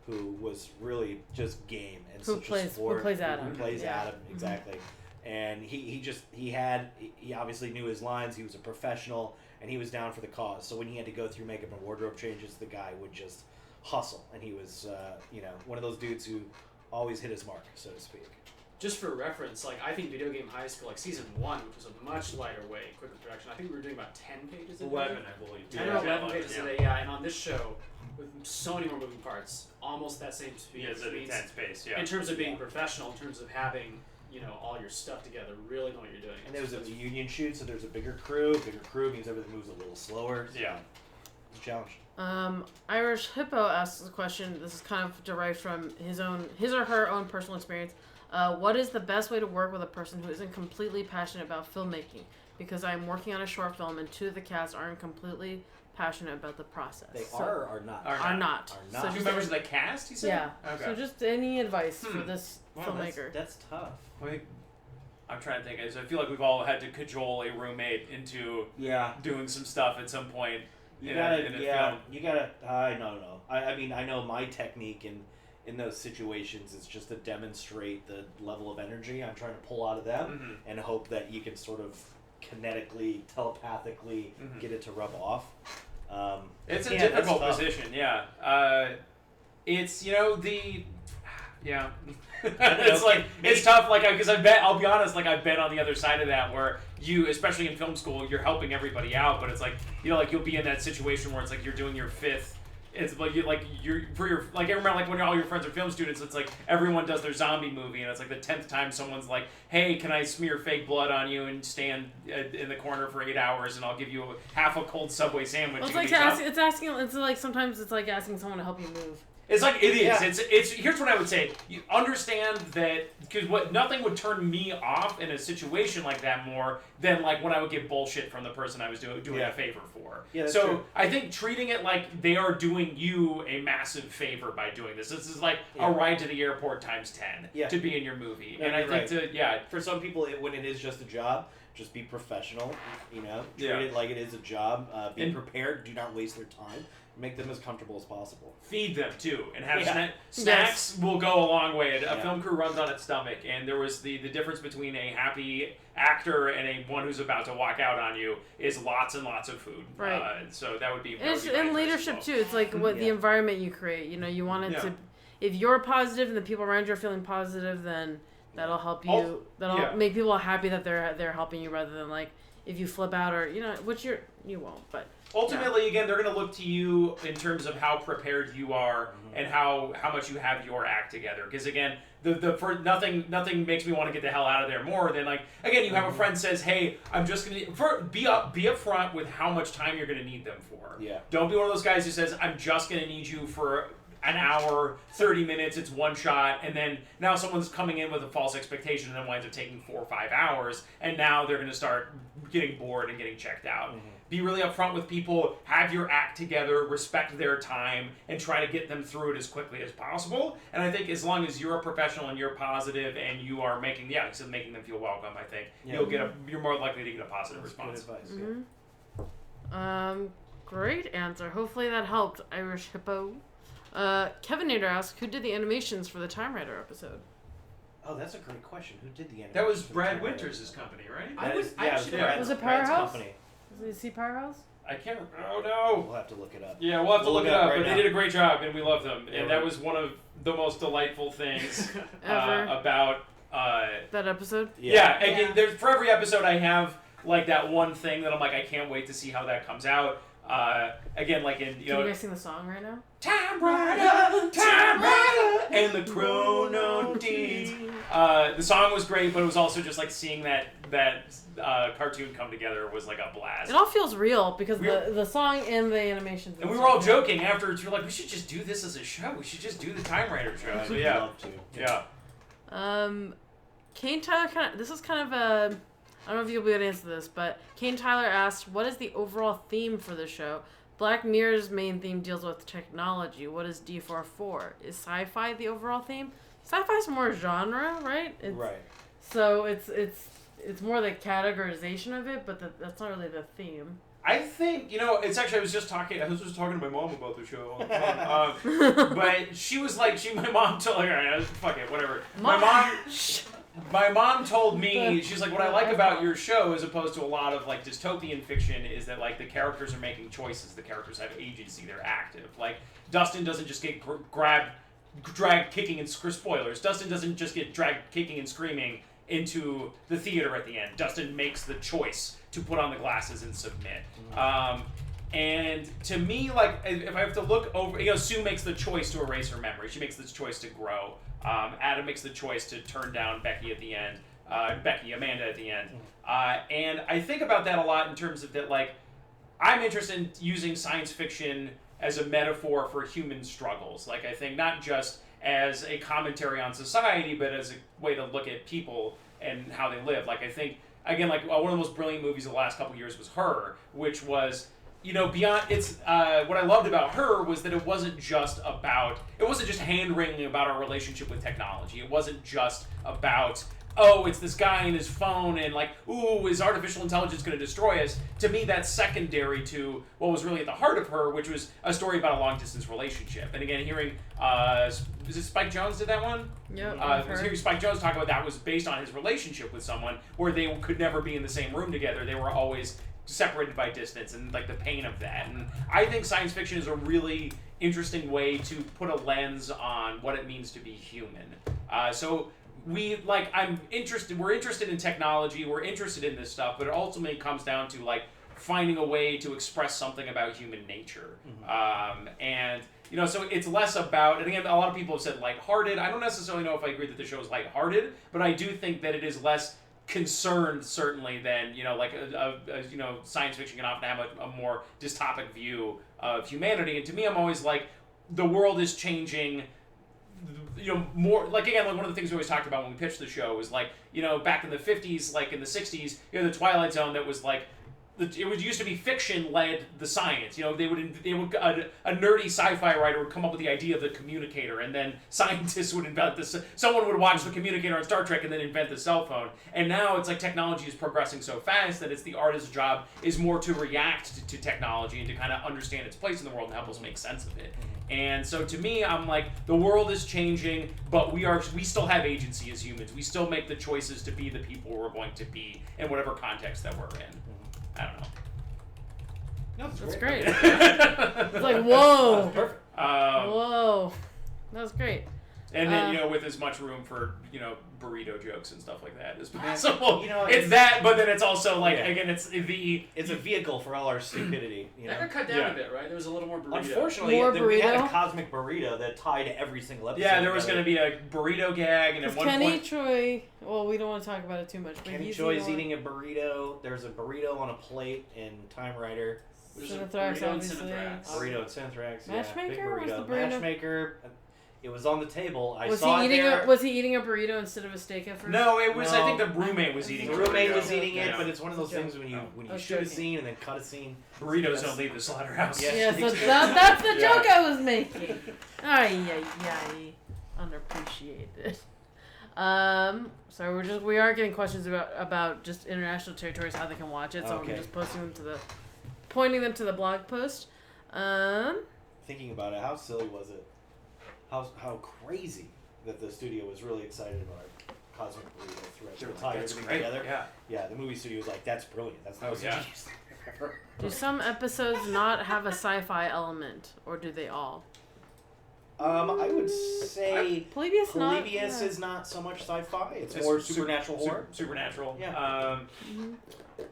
who was really just game and who plays Adam. Who plays Adam, exactly. And he obviously knew his lines. He was a professional, and he was down for the cause. So when he had to go through makeup and wardrobe changes, the guy would just hustle, and he was one of those dudes who always hit his mark, so to speak. Just for reference, I think Video Game High School, season 1, which was a much lighter weight, quicker production, I think we were doing about 10 pages a day. 11, I believe. 10 or 11 pages a day, yeah. And on this show, with so many more moving parts, almost that same speed. Yeah, it's an intense pace, yeah. In terms of being professional, in terms of having, all your stuff together, really know what you're doing. And there was a union shoot, so there's a bigger crew. Bigger crew means everything moves a little slower. Yeah. It's a challenge. Irish Hippo asks a question. This is kind of derived from his or her own personal experience. What is the best way to work with a person who isn't completely passionate about filmmaking? Because I'm working on a short film and 2 of the cast aren't completely passionate about the process. They are or not? Are not. So 2 members of the cast, you said? Yeah. Okay. So just any advice for this filmmaker? That's tough. I'm trying to think. I feel like we've all had to cajole a roommate into doing some stuff at some point. You gotta. No. I mean, I know my technique in those situations is just to demonstrate the level of energy I'm trying to pull out of them, and hope that you can sort of kinetically, telepathically get it to rub off. It's a difficult position, yeah. It's it's tough, because I'll be honest, I've been on the other side of that, where you, especially in film school, you're helping everybody out, but it's you'll be in that situation where it's you're doing your 5th. It's I remember when all your friends are film students, it's everyone does their zombie movie, and it's the 10th time someone's like, hey, can I smear fake blood on you and stand in the corner for 8 hours, and I'll give you half a cold Subway sandwich. Well, sometimes it's like asking someone to help you move. It's like it is. Yeah. It's. Here's what I would say. You understand that because nothing would turn me off in a situation like that more than like when I would get bullshit from the person I was doing a favor for. Yeah, that's so true. I think treating it like they are doing you a massive favor by doing this. This is like a ride to the airport times 10 to be in your movie. No, and I think for some people when it is just a job, just be professional. Treat it like it is a job. Be prepared. Do not waste their time. Make them as comfortable as possible. Feed them too, and have snacks will go a long way. A film crew runs on its stomach, and there was the difference between a happy actor and one who's about to walk out on you is lots and lots of food. Right. So that would be. And leadership too. It's like what the environment you create. You want it to. If you're positive and the people around you are feeling positive, then that'll help you. That'll make people happy that they're helping you rather than like if you flip out or which you won't, but. Ultimately, again, they're going to look to you in terms of how prepared you are and how much you have your act together. Because again, for nothing makes me want to get the hell out of there more than like again, you have a friend says, "Hey, I'm just going to be upfront with how much time you're going to need them for." Yeah. Don't be one of those guys who says, "I'm just going to need you for an hour, 30 minutes, it's one shot," and then now someone's coming in with a false expectation and then winds up taking 4 or 5 hours, and now they're going to start getting bored and getting checked out. Be really upfront with people, have your act together, respect their time, and try to get them through it as quickly as possible. And I think as long as you're a professional and you're positive and you are making them feel welcome, I think you're more likely to get a positive response. Good advice. Great answer. Hopefully that helped, Irish Hippo. Kevin Nader asked, who did the animations for the Time Rider episode? Oh, that's a great question. Who did the animations? That was Brad Winters' company, right? Was it Powerhouse? Was it Powerhouse? I can't. Oh no! We'll have to look it up. Yeah, we'll have to look it up. But they did a great job, and we love them. And that was one of the most delightful things about that episode. Yeah. Again, there's for every episode I have like that one thing that I'm like I can't wait to see how that comes out. Again, like in Can you guys sing the song right now? Time Rider, and the Chrono Deeds. The song was great, but it was also just like seeing that cartoon come together was like a blast. It all feels real because the song and the animation. And we were all joking afterwards. We were like, we should just do this as a show. We should just do the Time Rider show. So yeah, love to. Yeah. Kane Tyler this is kind of a. I don't know if you'll be able to answer this, but Kane Tyler asked, what is the overall theme for the show? Black Mirror's main theme deals with technology. What is D44? Is sci-fi the overall theme? Sci-fi's more genre, right? Right. So it's more the categorization of it, but that's not really the theme. I think, it's actually, I was just talking to my mom about the show on the phone. But she was like, my mom told her, fuck it, whatever. My mom told me, she's like, what I like about your show as opposed to a lot of like dystopian fiction is that like the characters are making choices. The characters have agency. They're active. Like Dustin doesn't just get dragged kicking and spoilers. Dustin doesn't just get dragged kicking and screaming into the theater at the end. Dustin makes the choice to put on the glasses and submit. And to me, like, if I have to look over, Sue makes the choice to erase her memory. She makes the choice to grow. Adam makes the choice to turn down Becky at the end. Amanda at the end. And I think about that a lot in terms of that, like, I'm interested in using science fiction as a metaphor for human struggles. Like, I think not just as a commentary on society, but as a way to look at people and how they live. Like, I think, again, like, one of the most brilliant movies of the last couple of years was Her, which was... beyond what I loved about Her was that it wasn't just hand-wringing about our relationship with technology. It wasn't just about, it's this guy and his phone and like, is artificial intelligence going to destroy us? To me, that's secondary to what was really at the heart of Her, which was a story about a long-distance relationship. And again, hearing, is it Spike Jonze did that one? Yeah. Hearing Spike Jonze talk about that was based on his relationship with someone where they could never be in the same room together. They were always separated by distance and like the pain of that. And I think science fiction is a really interesting way to put a lens on what it means to be human. We're interested in technology, we're interested in this stuff, but it ultimately comes down to like finding a way to express something about human nature. So it's less about, and again, a lot of people have said lighthearted. I don't necessarily know if I agree that the show is lighthearted, but I do think that it is less concerned certainly than science fiction can often have a more dystopic view of humanity. And to me, I'm always like, the world is changing. More like again, like one of the things we always talked about when we pitched the show was like, back in the 50s, like in the 60s, the Twilight Zone that was like. It was used to be fiction led the science. They would a nerdy sci-fi writer would come up with the idea of the communicator, and then scientists would invent this. Someone would watch the communicator on Star Trek and then invent the cell phone. And now it's like technology is progressing so fast that it's the artist's job is more to react to technology and to kind of understand its place in the world and help us make sense of it. And so to me, I'm like, the world is changing, but we still have agency as humans. We still make the choices to be the people we're going to be in whatever context that we're in. I don't know. No, that's great. It's like, whoa. That's perfect. Whoa. That was great. And then, with as much room for, burrito jokes and stuff like that as possible. It's that, but then it's also like, again, it's a vehicle for all our stupidity. That got cut down a bit, right? There was a little more burrito. Unfortunately, we had a cosmic burrito that tied every single episode. Yeah, there was going to be a burrito gag, and at one point... Troy... Well, we don't want to talk about it too much. But Kenny Troy's eating a burrito. There's a burrito on a plate in Time Rider. Cinethrax, obviously. Burrito and Cinethrax. Matchmaker? Big burrito. What's the burrito? Matchmaker. It was on the table. Was he eating a burrito instead of a steak at first? No, it was. No. I think the roommate was eating. The roommate was eating it, but it's one of those things when you shoot a scene and then cut a scene. Burritos don't leave the slaughterhouse. Yeah, so that's the joke I was making. Ay. Unappreciated. So we are getting questions about just international territories, how they can watch it. So I'm just pointing them to the blog post. Thinking about it, how silly was it? How crazy that the studio was really excited about Cosmic Burrito throughout the tie everything together. Yeah, the movie studio was like, that's brilliant. That's the most genius thing ever. Do some episodes not have a sci-fi element, or do they all? I would say Polybius is not so much sci-fi. It's more supernatural horror. Supernatural. Yeah.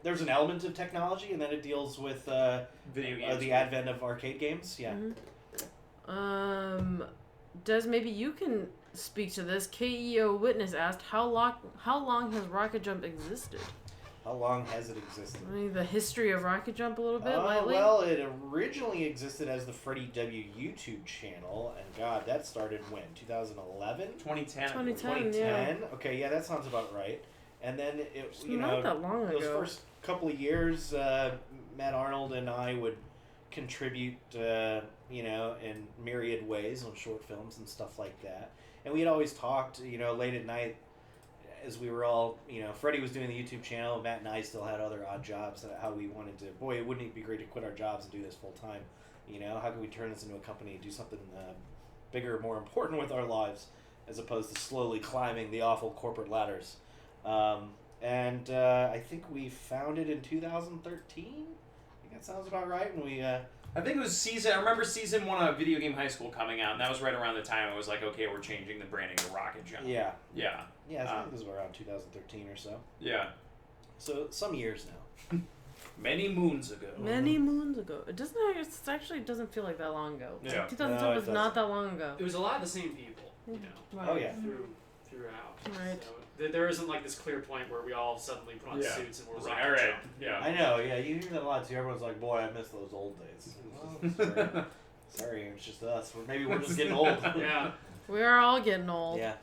There's an element of technology, and then it deals with video games. The advent of arcade games. Yeah. Des, maybe you can speak to this. KEO Witness asked, how long has Rocket Jump existed? How long has it existed? I mean, the history of Rocket Jump a little bit lately? Well, it originally existed as the Freddie W. YouTube channel, and God, that started when? 2011? 2010. 2010, yeah. Okay, yeah, that sounds about right. And then, not that long ago. Those first couple of years, Matt Arnold and I would contribute, in myriad ways on short films and stuff like that. And we had always talked, late at night, as we were all, Freddie was doing the YouTube channel, Matt and I still had other odd jobs, how we wanted to, wouldn't it be great to quit our jobs and do this full time? How can we turn this into a company and do something bigger, more important with our lives, as opposed to slowly climbing the awful corporate ladders? And I think we founded in 2013. I think that sounds about right. And we... I think it was I remember season 1 of Video Game High School coming out, and that was right around the time it was like, okay, we're changing the branding to Rocket Jump. Yeah. Yeah. Yeah, I think this was around 2013 or so. Yeah. So, some years now. Many moons ago. It doesn't feel like that long ago. Yeah. 2010 was not that long ago. It was a lot of the same people, Right. Oh, yeah. Throughout. Right. So there isn't like this clear point where we all suddenly put on suits and we're like, Rocket all right. Jump. Yeah. I know, yeah, you hear that a lot too. Everyone's like, boy, I miss those old days. Well, sorry, it's just us. Maybe we're just getting old. Yeah. We are all getting old. Yeah.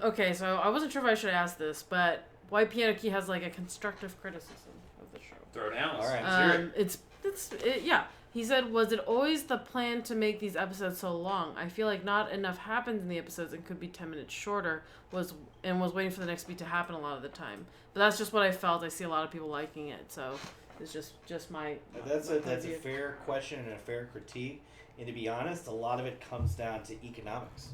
Okay, so I wasn't sure if I should ask this, but Why Piano Key has like a constructive criticism of the show. Throw it down. All right. Yeah. He said, was it always the plan to make these episodes so long? I feel like not enough happens in the episodes and could be 10 minutes shorter, was waiting for the next beat to happen a lot of the time. But that's just what I felt. I see a lot of people liking it, so it's just my... That's a fair question and a fair critique. And to be honest, a lot of it comes down to economics.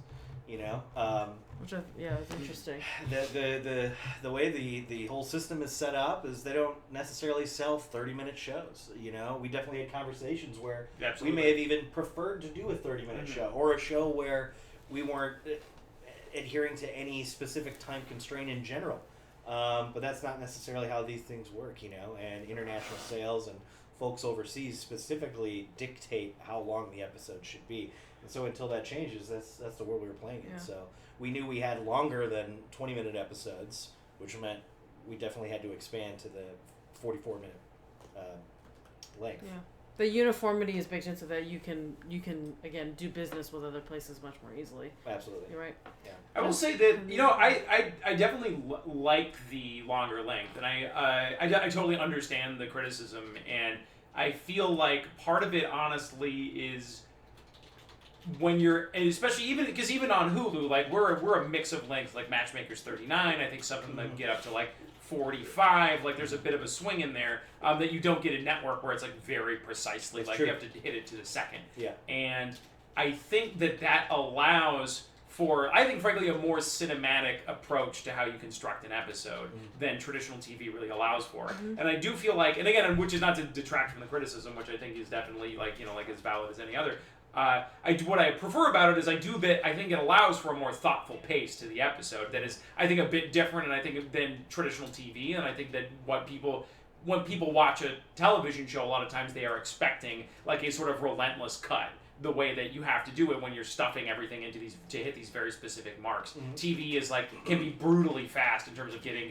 Which it's interesting. The way the whole system is set up is they don't necessarily sell 30-minute shows. We definitely had conversations where we may have even preferred to do a 30-minute show, or a show where we weren't adhering to any specific time constraint in general. But that's not necessarily how these things work, and international sales and folks overseas specifically dictate how long the episode should be. And so until that changes, that's the world we were playing in. So we knew we had longer than 20-minute episodes, which meant we definitely had to expand to the 44-minute length. Yeah. The uniformity is baked in so that you can again do business with other places much more easily. Absolutely. You're right. Yeah. I will say that I definitely like the longer length, and I totally understand the criticism, and I feel like part of it honestly is when you're, and especially even on Hulu, like we're a mix of lengths. Like Matchmaker's 39. I think some of them get up to like 45. Like there's a bit of a swing in there that you don't get a network where it's like very precisely That's like true. you have to hit it to the second. Yeah. And I think that allows for, I think frankly, a more cinematic approach to how you construct an episode than traditional TV really allows for. And I do feel like, and again, which is not to detract from the criticism, which I think is definitely like as valid as any other. What I prefer about it is I think it allows for a more thoughtful pace to the episode that is, I think, a bit different, and I think than traditional TV. And I think that when people watch a television show, a lot of times they are expecting like a sort of relentless cut, the way that you have to do it when you're stuffing everything into these to hit these very specific marks. TV is can be brutally fast in terms of get in,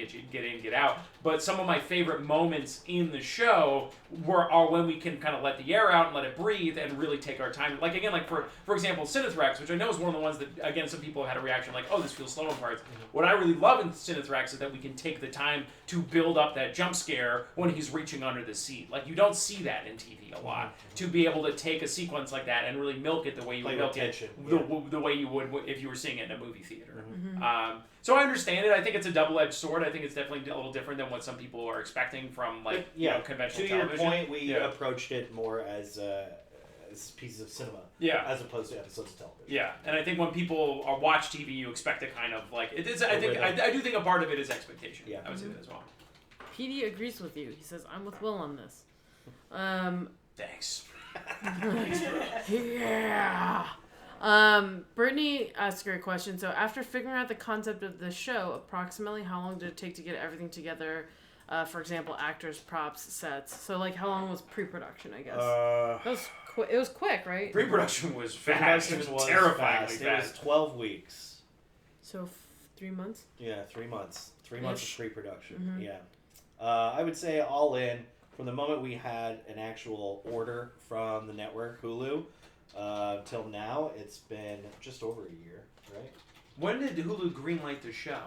get out. But some of my favorite moments in the show are when we can kind of let the air out and let it breathe and really take our time. Like again, like for example, Cinethrex, which I know is one of the ones that again some people have had a reaction like, oh, this feels slow in parts. What I really love in Cinethrex is that we can take the time to build up that jump scare when he's reaching under the seat. Like you don't see that in TV a lot. To be able to take a sequence like that and really milk it the way you would milk it, the way you would if you were seeing it in a movie theater. So I understand it. I think it's a double-edged sword. I think it's definitely a little different than what some people are expecting from conventional television. To your point, we approached it more as pieces of cinema, as opposed to episodes of television. Yeah, and I think when people watch TV, you expect a kind of like it is. I do think a part of it is expectation. Yeah, I would say that as well. PD agrees with you. He says, "I'm with Will on this." Thanks. Yeah. Brittany asked a great question. So after figuring out the concept of the show, approximately how long did it take to get everything together? For example, actors, props, sets. So like how long was pre-production, I guess? It was quick, right? Pre-production was fast. It was terrifyingly fast. It was 12 weeks. So 3 months? Yeah, 3 months. 3 months of pre-production. Yeah. I would say all in, from the moment we had an actual order from the network, Hulu, till now, it's been just over a year, right? When did Hulu greenlight the show?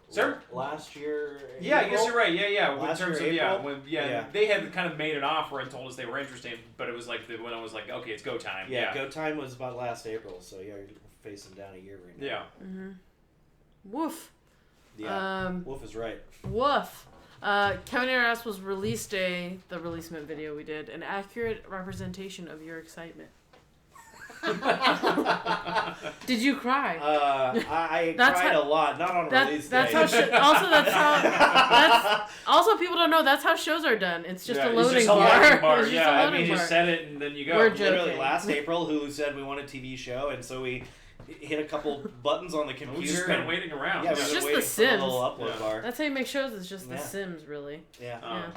Sir? Last year. Yeah, April? I guess you're right. Yeah. Last in terms year, of they had kind of made an offer and told us they were interested, but it was like when I was like, okay, it's go time. Yeah, go time was about last April, so yeah, you're facing down a year right now. Yeah. Woof. Yeah. Woof is right. Woof. Kevin asked, was release day, the releasement video we did, an accurate representation of your excitement? Did you cry? I cried a lot, not on release day. Also people don't know that's how shows are done. It's just a loading bar. You just set it and then you go. Literally last April, Hulu said we want a TV show, and so we hit a couple buttons on the computer. We just been waiting around. Yeah, it's just the Sims. Bar. That's how you make shows. It's just the Sims, really. Yeah.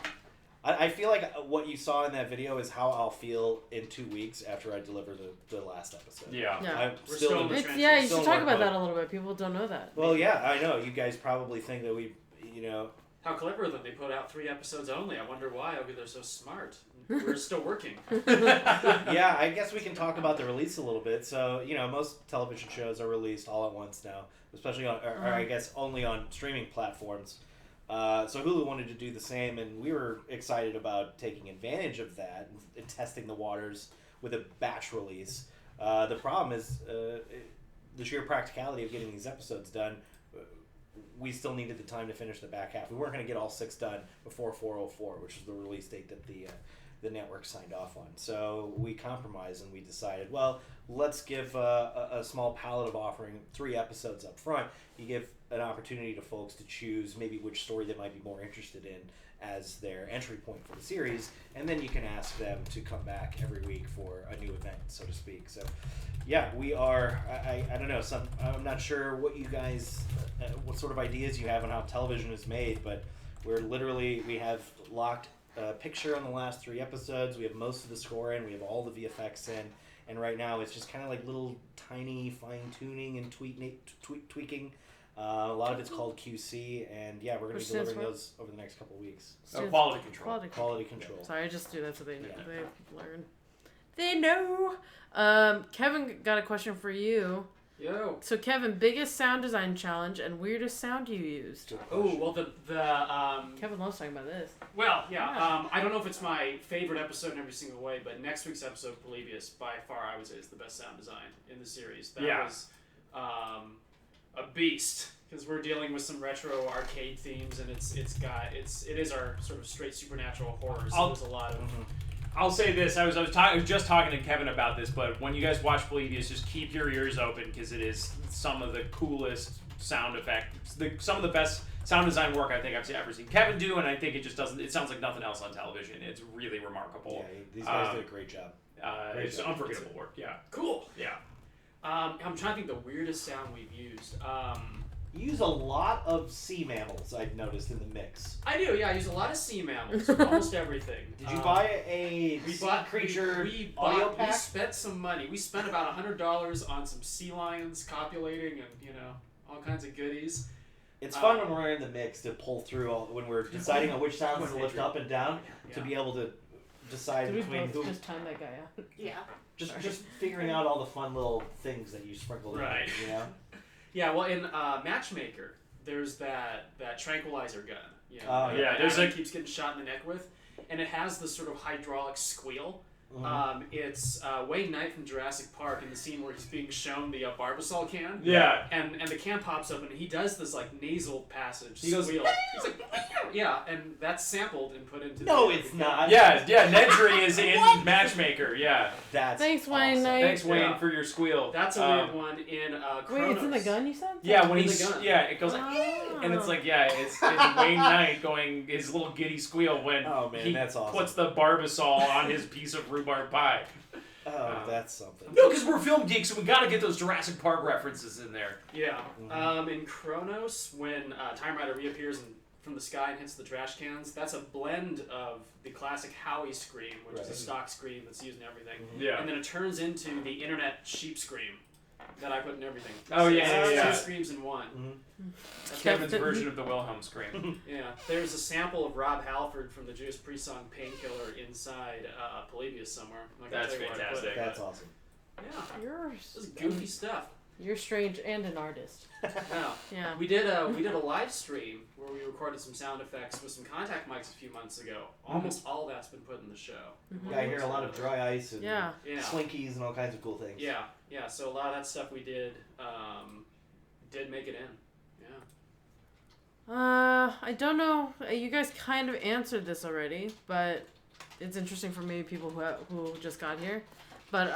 I feel like what you saw in that video is how I'll feel in 2 weeks after I deliver the last episode. Yeah. You should talk about that a little bit. People don't know that. Well, yeah, I know. You guys probably think that we, How clever that they put out 3 episodes only. I wonder why. They're so smart. We're still working. Yeah, I guess we can talk about the release a little bit. So, most television shows are released all at once now, especially on, or I guess only on streaming platforms. So Hulu wanted to do the same, and we were excited about taking advantage of that and testing the waters with a batch release. The problem is the sheer practicality of getting these episodes done. We still needed the time to finish the back half. We weren't going to get all 6 done before 4/04, which is the release date that the network signed off on. So we compromised and we decided, well, let's give a small palette of offering 3 episodes up front. You give an opportunity to folks to choose maybe which story they might be more interested in as their entry point for the series, and then you can ask them to come back every week for a new event, so to speak. So yeah, we are, I don't know, I'm not sure what you guys, what sort of ideas you have on how television is made, but we have locked a picture on the last 3 episodes, we have most of the score in, we have all the VFX in, and right now it's just kind of like little tiny fine-tuning and tweaking A lot of it's called QC, and yeah, we're going to be delivering those over the next couple of weeks. Quality control. Quality control. Sorry, I just do that so they know. They learn. They know. Kevin got a question for you. Yo. So Kevin, biggest sound design challenge and weirdest sound you used. Oh well, the Kevin loves talking about this. Well, yeah. I don't know if it's my favorite episode in every single way, but next week's episode, Polybius, by far I would say is the best sound design in the series. That was a beast because we're dealing with some retro arcade themes, and it is our sort of straight supernatural horror. So there's a lot of. I'll say this: I was just talking to Kevin about this, but when you guys watch Polybius, just keep your ears open because it is some of the coolest sound effects, some of the best sound design work I think I've ever seen Kevin do, and I think it just doesn't. It sounds like nothing else on television. It's really remarkable. Yeah, these guys did a great job. It's unforgettable work. Yeah. Cool. Yeah. I'm trying to think the weirdest sound we've used. You use a lot of sea mammals, I've noticed, in the mix. I do, yeah. I use a lot of sea mammals. Almost everything. Did you buy a creature audio pack? We spent some money. We spent about $100 on some sea lions copulating and, all kinds of goodies. It's fun when we're in the mix to pull through when we're deciding on which sounds to lift up and down to be able to decide between who. Just time that guy out. Yeah. Just figuring out all the fun little things that you sprinkled in, Yeah, well, in Matchmaker, there's that tranquilizer gun. There's keeps getting shot in the neck with, and it has this sort of hydraulic squeal. It's Wayne Knight from Jurassic Park in the scene where he's being shown the Barbasol can. Yeah. And the can pops up and he does this like nasal passage. He goes, squeal. He's like, yeah, and that's sampled and put into. No, it's not. Yeah, Nedry is in Matchmaker. Yeah. Thanks, Wayne awesome. Knight. Thanks, Wayne, for your squeal. That's a weird one in Chronos. Wait, it's in the gun, you said? Yeah, when he's it goes like, and it's like, it's Wayne Knight going his little giddy squeal when he that's awesome. puts the Barbasol on his piece of rhubarb pie. Oh, that's something. No, because we're film geeks, so we got to get those Jurassic Park references in there. Yeah. In Chronos, when Time Rider reappears from the sky and hits the trash cans, that's a blend of the classic Howie scream, which is a stock scream that's used in everything. Yeah. And then it turns into the internet sheep scream that I put in everything. Oh, so yeah. Two screams in one. That's Kevin's version of the Wilhelm scream. Yeah. There's a sample of Rob Halford from the Judas Priest song Painkiller inside Polybius somewhere. That's fantastic. That's awesome. Yeah. This is goofy stuff. You're strange and an artist. Yeah. We did a live stream where we recorded some sound effects with some contact mics a few months ago. Almost all that's been put in the show. Yeah, I hear a lot of dry ice and slinkies and all kinds of cool things. Yeah. So a lot of that stuff we did make it in. I don't know. You guys kind of answered this already, but it's interesting for maybe people who just got here. But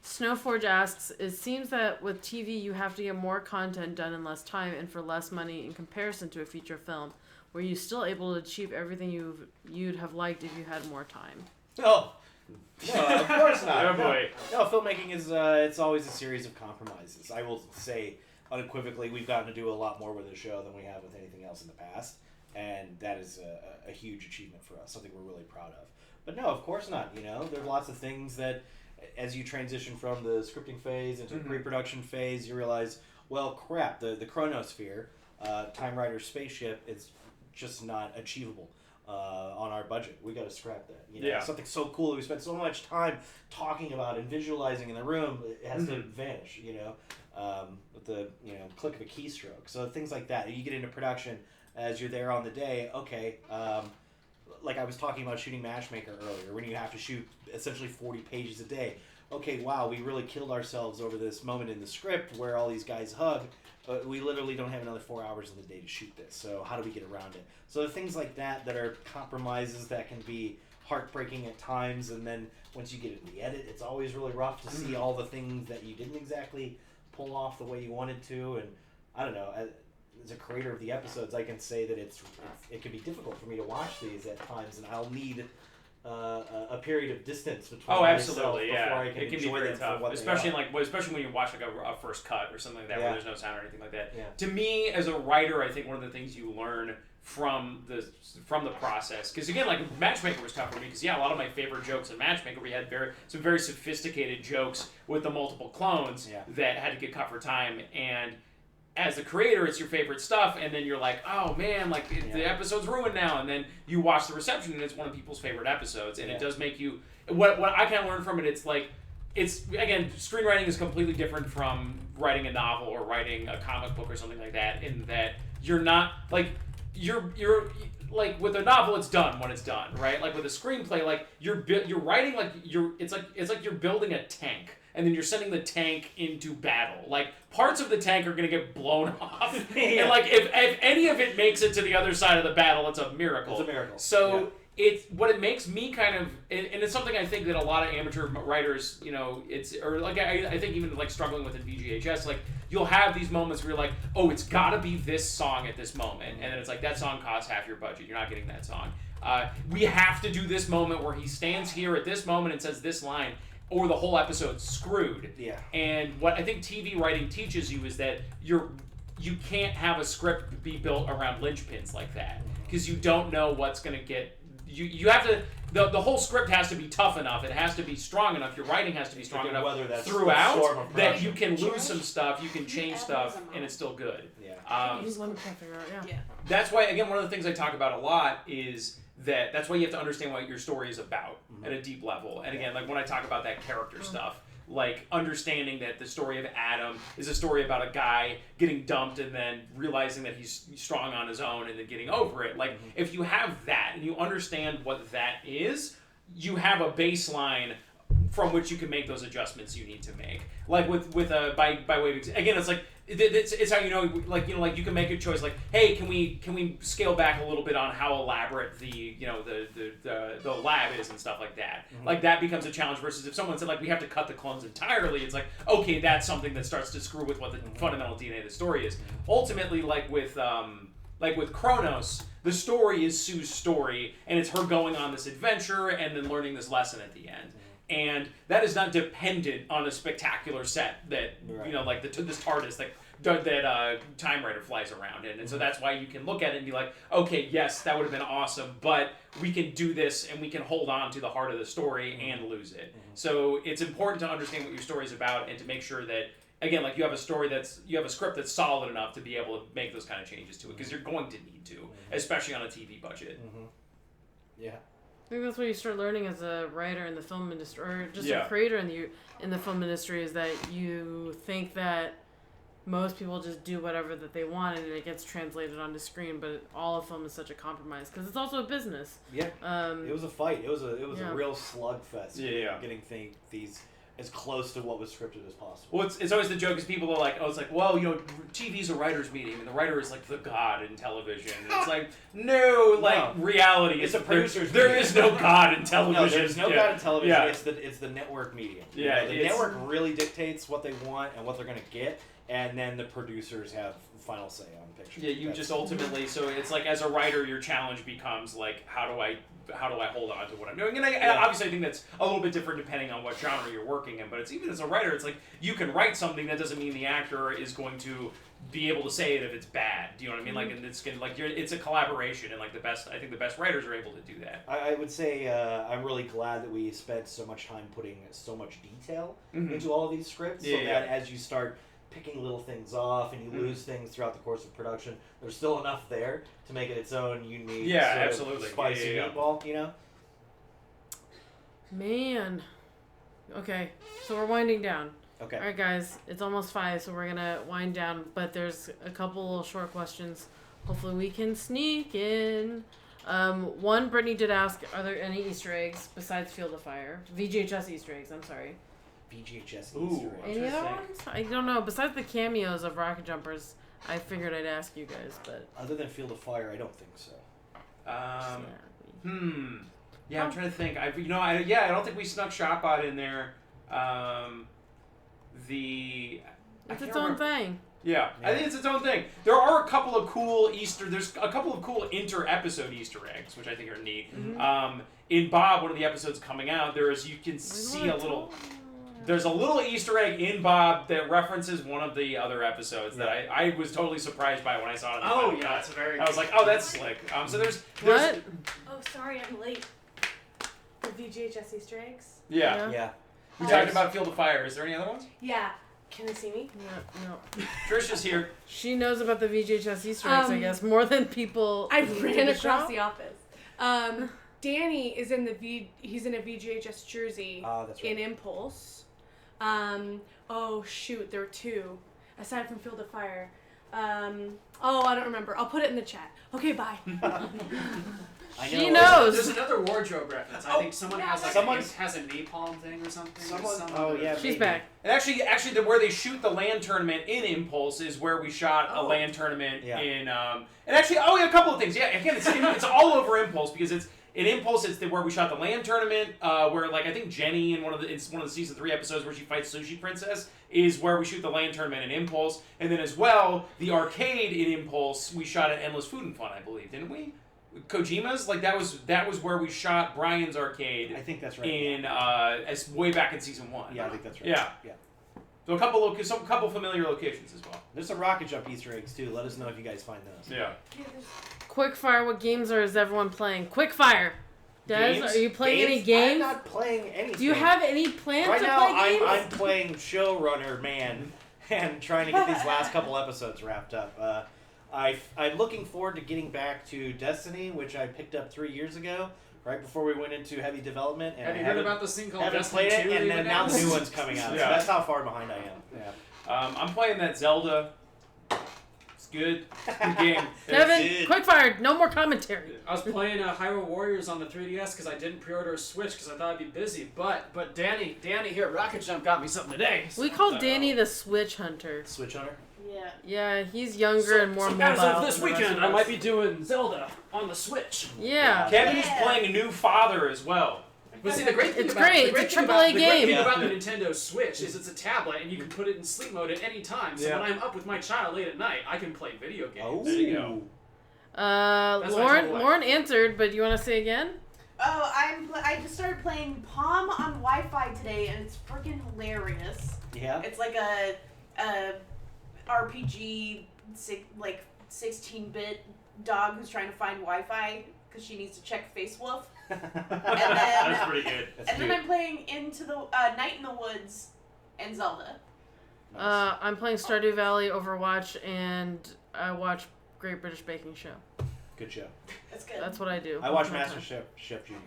Snowforge asks, it seems that with TV you have to get more content done in less time and for less money in comparison to a feature film. Were you still able to achieve everything you'd have liked if you had more time? No, of course not. Oh boy. No, filmmaking is it's always a series of compromises. I will say unequivocally we've gotten to do a lot more with the show than we have with anything else in the past, and that is a huge achievement for us, something we're really proud of. But no, of course not. There's lots of things that as you transition from the scripting phase into the pre-production phase, you realize, well, crap, the chronosphere, Time Rider's spaceship, is just not achievable on our budget. We got to scrap that. Something so cool that we spent so much time talking about and visualizing in the room, it has to vanish, with the click of a keystroke. So things like that. You get into production as you're there on the day. Okay, like I was talking about shooting Matchmaker earlier, when you have to shoot essentially 40 pages a day. Okay, wow, we really killed ourselves over this moment in the script where all these guys hug. We literally don't have another 4 hours in the day to shoot this. So how do we get around it? So the things like that are compromises that can be heartbreaking at times. And then once you get it in the edit, it's always really rough to see all the things that you didn't exactly pull off the way you wanted to. And I don't know. As a creator of the episodes, I can say that it can be difficult for me to watch these at times, and I'll need a period of distance between myself before I can it can enjoy be very them tough, for what especially they are. especially when you watch like a first cut or something like that where there's no sound or anything like that. Yeah. To me, as a writer, I think one of the things you learn from the process, because again, like Matchmaker was tough for me because a lot of my favorite jokes in Matchmaker, we had some very sophisticated jokes with the multiple clones that had to get cut for time, and as a creator, it's your favorite stuff, and then you're like, oh man, like the episode's ruined now, and then you watch the reception, and it's one of people's favorite episodes, and it does make you. What I kind of learned from it, it's again, screenwriting is completely different from writing a novel or writing a comic book or something like that. In that you're not like you're like with a novel, it's done when it's done, right? Like with a screenplay, like you're writing like it's like you're building a tank. And then you're sending the tank into battle. Like, parts of the tank are going to get blown off. And, like, if any of it makes it to the other side of the battle, it's a miracle. It's a miracle. So, what it makes me kind of... And it's something I think that a lot of amateur writers, you know, I think even, like, struggling with in VGHS, like, you'll have these moments where you're like, oh, it's got to be this song at this moment. And then it's like, that song costs half your budget. You're not getting that song. We have to do this moment where he stands here at this moment and says this line, or the whole episode's screwed. Yeah. And what I think TV writing teaches you is that you can't have a script be built around linchpins like that, because you don't know what's going to get... You have to... The whole script has to be tough enough. It has to be strong enough. Your writing has to be strong enough throughout that you can lose some stuff, you can change stuff, and it's still good. Yeah. Just let me try to figure out, That's why, again, one of the things I talk about a lot is... That's why you have to understand what your story is about at a deep level. And again, like when I talk about that character stuff, like understanding that the story of Adam is a story about a guy getting dumped and then realizing that he's strong on his own and then getting over it. Like if you have that and you understand what that is, you have a baseline from which you can make those adjustments you need to make. Like with by way of again, it's like it's how you know you can make a choice like, hey, can we scale back a little bit on how elaborate the lab is and stuff like that. Like that becomes a challenge versus if someone said like we have to cut the clones entirely, it's like, okay, that's something that starts to screw with what the fundamental DNA of the story is. Ultimately, like with Kronos, the story is Sue's story, and it's her going on this adventure and then learning this lesson at the end. And that is not dependent on a spectacular set that, like this TARDIS that Time Rider flies around in. And so that's why you can look at it and be like, okay, yes, that would have been awesome, but we can do this and we can hold on to the heart of the story and lose it. So it's important to understand what your story is about and to make sure that, again, like you have a script that's solid enough to be able to make those kind of changes to it, because you're going to need to, especially on a TV budget. Yeah. I think that's what you start learning as a writer in the film industry, or just a creator in the film industry, is that you think that most people just do whatever that they want and it gets translated onto screen, but all of film is such a compromise because it's also a business. Yeah. It was a fight. It was a real slugfest. Getting these as close to what was scripted as possible. Well, it's always the joke is people are like, oh, it's like, well, TV's a writer's meeting, and the writer is like the god in television. And it's like, no, reality. It's a producer's There is no god in television. No, there's no god in television. Yeah. It's the network medium. Yeah, the network really dictates what they want and what they're going to get, and then the producers have final say on pictures. Yeah, you just ultimately, so it's like as a writer, your challenge becomes like, how do I hold on to what I'm doing? And obviously I think that's a little bit different depending on what genre you're working in, but it's even as a writer, it's like you can write something, that doesn't mean the actor is going to be able to say it if it's bad. Do you know what I mean? Like, and it's a collaboration, and like the best writers are able to do that. I would say I'm really glad that we spent so much time putting so much detail into all of these scripts, that as you start picking little things off and you lose things throughout the course of production, there's still enough there to make it its own unique spicy meatball, Man. Okay, so we're winding down. Okay. Alright guys, it's almost 5, so we're gonna wind down, but there's a couple little short questions. Hopefully we can sneak in. One, Brittany did ask, are there any Easter eggs besides Field of Fire? VGHS Easter eggs, I'm sorry. VGHS Ooh, Easter eggs. Any other ones? I don't know. Besides the cameos of Rocket Jumpers, I figured I'd ask you guys, but... Other than Field of Fire, I don't think so. Yeah, I'm trying to think. I don't think we snuck Shotbot in there. It's its own thing. Yeah, I think it's its own thing. There are a couple of cool inter-episode Easter eggs, which I think are neat. In Bob, one of the episodes coming out, you can see there's a little Easter egg in Bob that references one of the other episodes that I was totally surprised by when I saw it. That's very. I was like, oh, that's slick. So there's what? Oh, sorry, I'm late. The VGHS Easter eggs. Yeah. Yeah. We talked about Field of Fire. Is there any other ones? Yeah. Can they see me? No. Trisha's here. She knows about the VJHS Easter eggs, I guess, more than people. I ran across the office. Danny is he's in a VJHS jersey that's right. in Impulse. Oh shoot, there were two. Aside from Field of Fire. I don't remember. I'll put it in the chat. Okay, bye. She knows. There's another wardrobe reference. I think someone has has a napalm thing or something. She's back. And actually, where they shoot the LAN tournament in Impulse is where we shot a LAN tournament in. And actually, a couple of things. Yeah, again, it's all over Impulse because it's. In Impulse, it's where we shot the LAN tournament, where I think Jenny in one of the season 3 episodes where she fights Sushi Princess is where we shoot the LAN tournament in Impulse, and then as well the arcade in Impulse we shot at Endless Food and Fun, I believe, didn't we? Kojima's that was where we shot Brian's arcade. I think that's right. In as way back in season 1. Yeah, I think that's right. Yeah. So a couple familiar locations as well. There's some rocket jump Easter eggs too. Let us know if you guys find those. Yeah. Quickfire, what games is everyone playing? Quickfire! Des, are you playing any games? I'm not playing anything. Do you have any plans right to now, play games? I'm playing Showrunner Man and trying to get these last couple episodes wrapped up. I'm looking forward to getting back to Destiny, which I picked up 3 years ago, right before we went into heavy development. And have you heard about this thing called Destiny? Haven't played it, and then now the new one's coming out. So that's how far behind I am. Yeah. I'm playing that Zelda. Good. Good game. Kevin, Quickfire, no more commentary. I was playing Hyrule Warriors on the 3DS because I didn't pre-order a Switch because I thought I'd be busy. But Danny here at Rocket Jump got me something today. We call Danny the Switch Hunter. Switch Hunter? Yeah. Yeah, he's younger and more mobile. As of this weekend, I might be doing Zelda on the Switch. Yeah. Kevin's playing a new father as well. But see, the great thing it's about great. It's a AAA game. The great thing about the Nintendo Switch is it's a tablet and you can put it in sleep mode at any time. So when I'm up with my child late at night, I can play video games. Oh. There you go. Lauren answered, but you want to say again? Oh, I just started playing Palm on Wi-Fi today, and it's freaking hilarious. Yeah. It's like a RPG, 16-bit dog who's trying to find Wi-Fi because she needs to check Facewolf. And then, that's pretty good. Then I'm playing Into the Night in the Woods and Zelda. Nice. I'm playing Stardew Valley, Overwatch, and I watch Great British Baking Show. Good show. That's good. That's what I do. I watch Master Chef Junior.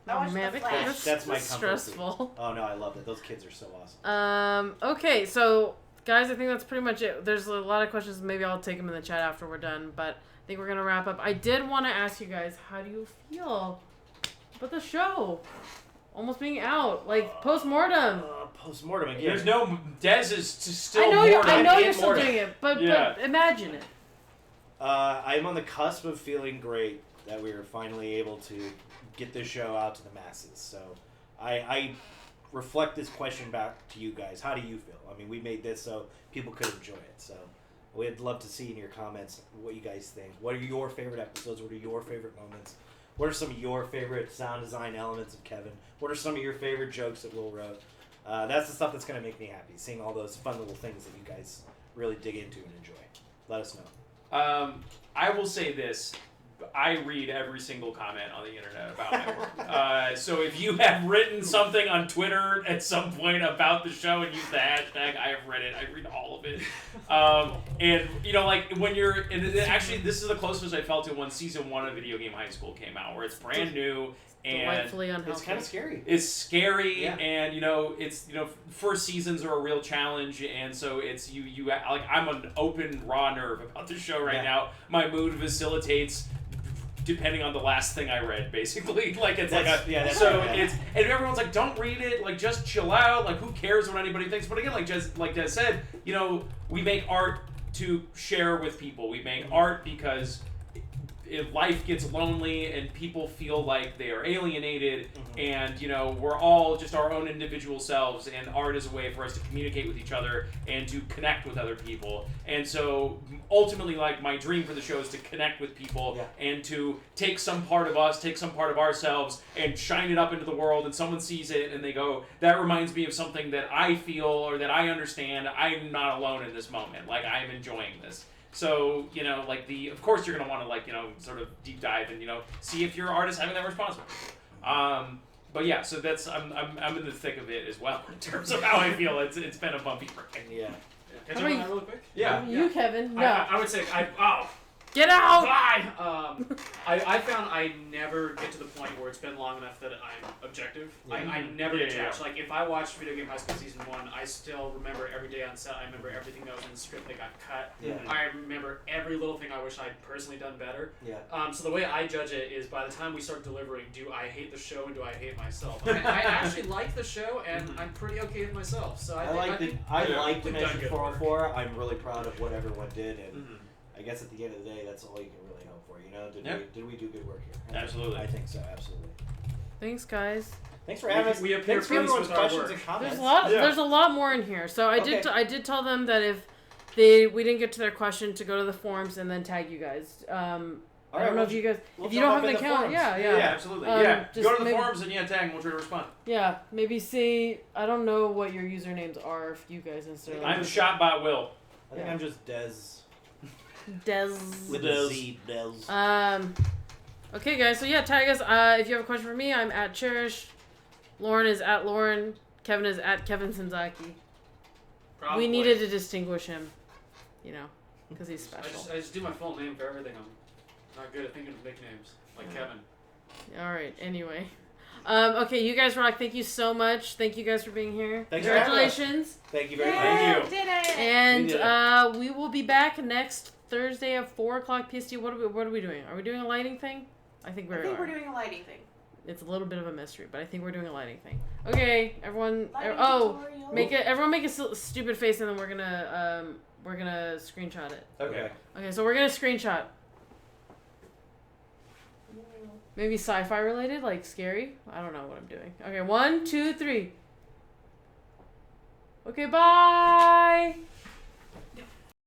I watch The Flash. That's my stressful. Food. Oh no, I love it. Those kids are so awesome. Okay, so guys, I think that's pretty much it. There's a lot of questions. Maybe I'll take them in the chat after we're done, but I think we're gonna wrap up. I did want to ask you guys, how do you feel about the show almost being out, like post-mortem? Post-mortem again. There's no Dez is still. I know you're still doing it, but imagine it. I'm on the cusp of feeling great that we were finally able to get this show out to the masses. So I reflect this question back to you guys. How do you feel? I mean, we made this so people could enjoy it. So we'd love to see in your comments what you guys think. What are your favorite episodes? What are your favorite moments? What are some of your favorite sound design elements of Kevin? What are some of your favorite jokes that Will wrote? That's the stuff that's going to make me happy, seeing all those fun little things that you guys really dig into and enjoy. Let us know. I will say this. I read every single comment on the internet about my work. So if you have written something on Twitter at some point about the show and used the hashtag, I have read it. I read all of it. And, you know, like, when you're... And actually, this is the closest I felt to when Season 1 of Video Game High School came out, where it's brand new. And delightfully unhealthy. It's kind of scary. It's scary, and it's first seasons are a real challenge, and so it's you like, I'm an open raw nerve about the show right now. My mood facilitates depending on the last thing I read, basically. Like, it's it's and everyone's like, don't read it, like, just chill out, like, who cares what anybody thinks? But again, like Des said, we make art to share with people. We make art because if life gets lonely and people feel like they are alienated, and we're all just our own individual selves, and art is a way for us to communicate with each other and to connect with other people. And so ultimately, like, my dream for the show is to connect with people and to take some part of us, take some part of ourselves, and shine it up into the world, and someone sees it and they go, that reminds me of something that I feel or that I understand. I'm not alone in this moment. Like, I'm enjoying this. So, of course you're going to want to, sort of deep dive and, see if your art is having that response. But yeah, so that's I'm in the thick of it as well in terms of how I feel. It's been a bumpy ride. Yeah. Can I jump on that really quick? Yeah. You, Kevin. No. I would say Get out! Bye! I found I never get to the point where it's been long enough that I'm objective. Yeah. I never detach. Like, if I watched Video Game High School Season 1, I still remember every day on set. I remember everything that was in the script that got cut. Yeah. I remember every little thing I wish I'd personally done better. Yeah. So the way I judge it is by the time we start delivering, do I hate the show and do I hate myself? I actually like the show, and I'm pretty okay with myself. So I like Dimension 404. I'm really proud of what everyone did, and I guess at the end of the day, that's all you can really hope for. You know, did we do good work here? Absolutely. I think so. Absolutely. Thanks, guys. Thanks for having us. Thanks for everyone's questions and comments. There's a lot more in here. So I did tell them that if we didn't get to their question, to go to the forums and then tag you guys. I don't know if you guys, if you don't have an account, yeah, absolutely, go to the forums and tag, and we'll try to respond. Yeah, maybe see. I don't know what your usernames are if you guys necessarily. I'm Shot by Will. I think I'm just Dez. With a Z, Dez. Okay, guys. So tag us. If you have a question for me, I'm at Cherish. Lauren is at Lauren. Kevin is at Kevin Senzaki. Probably. We needed to distinguish him, because he's special. I just do my full name for everything. I'm not good at thinking of nicknames, like Kevin. All right. Anyway. Okay, you guys rock. Thank you so much. Thank you guys for being here. Congratulations. Thank you very much. Thank you. Did it. And we will be back next Thursday at 4:00 PST. What are we doing? Are we doing a lighting thing? I think we're doing a lighting thing. It's a little bit of a mystery, but I think we're doing a lighting thing. Okay, everyone. Tutorial. Everyone make a stupid face, and then we're gonna screenshot it. Okay. Okay, so we're gonna screenshot. Maybe sci-fi related, like scary. I don't know what I'm doing. Okay, 1, 2, 3. Okay, bye.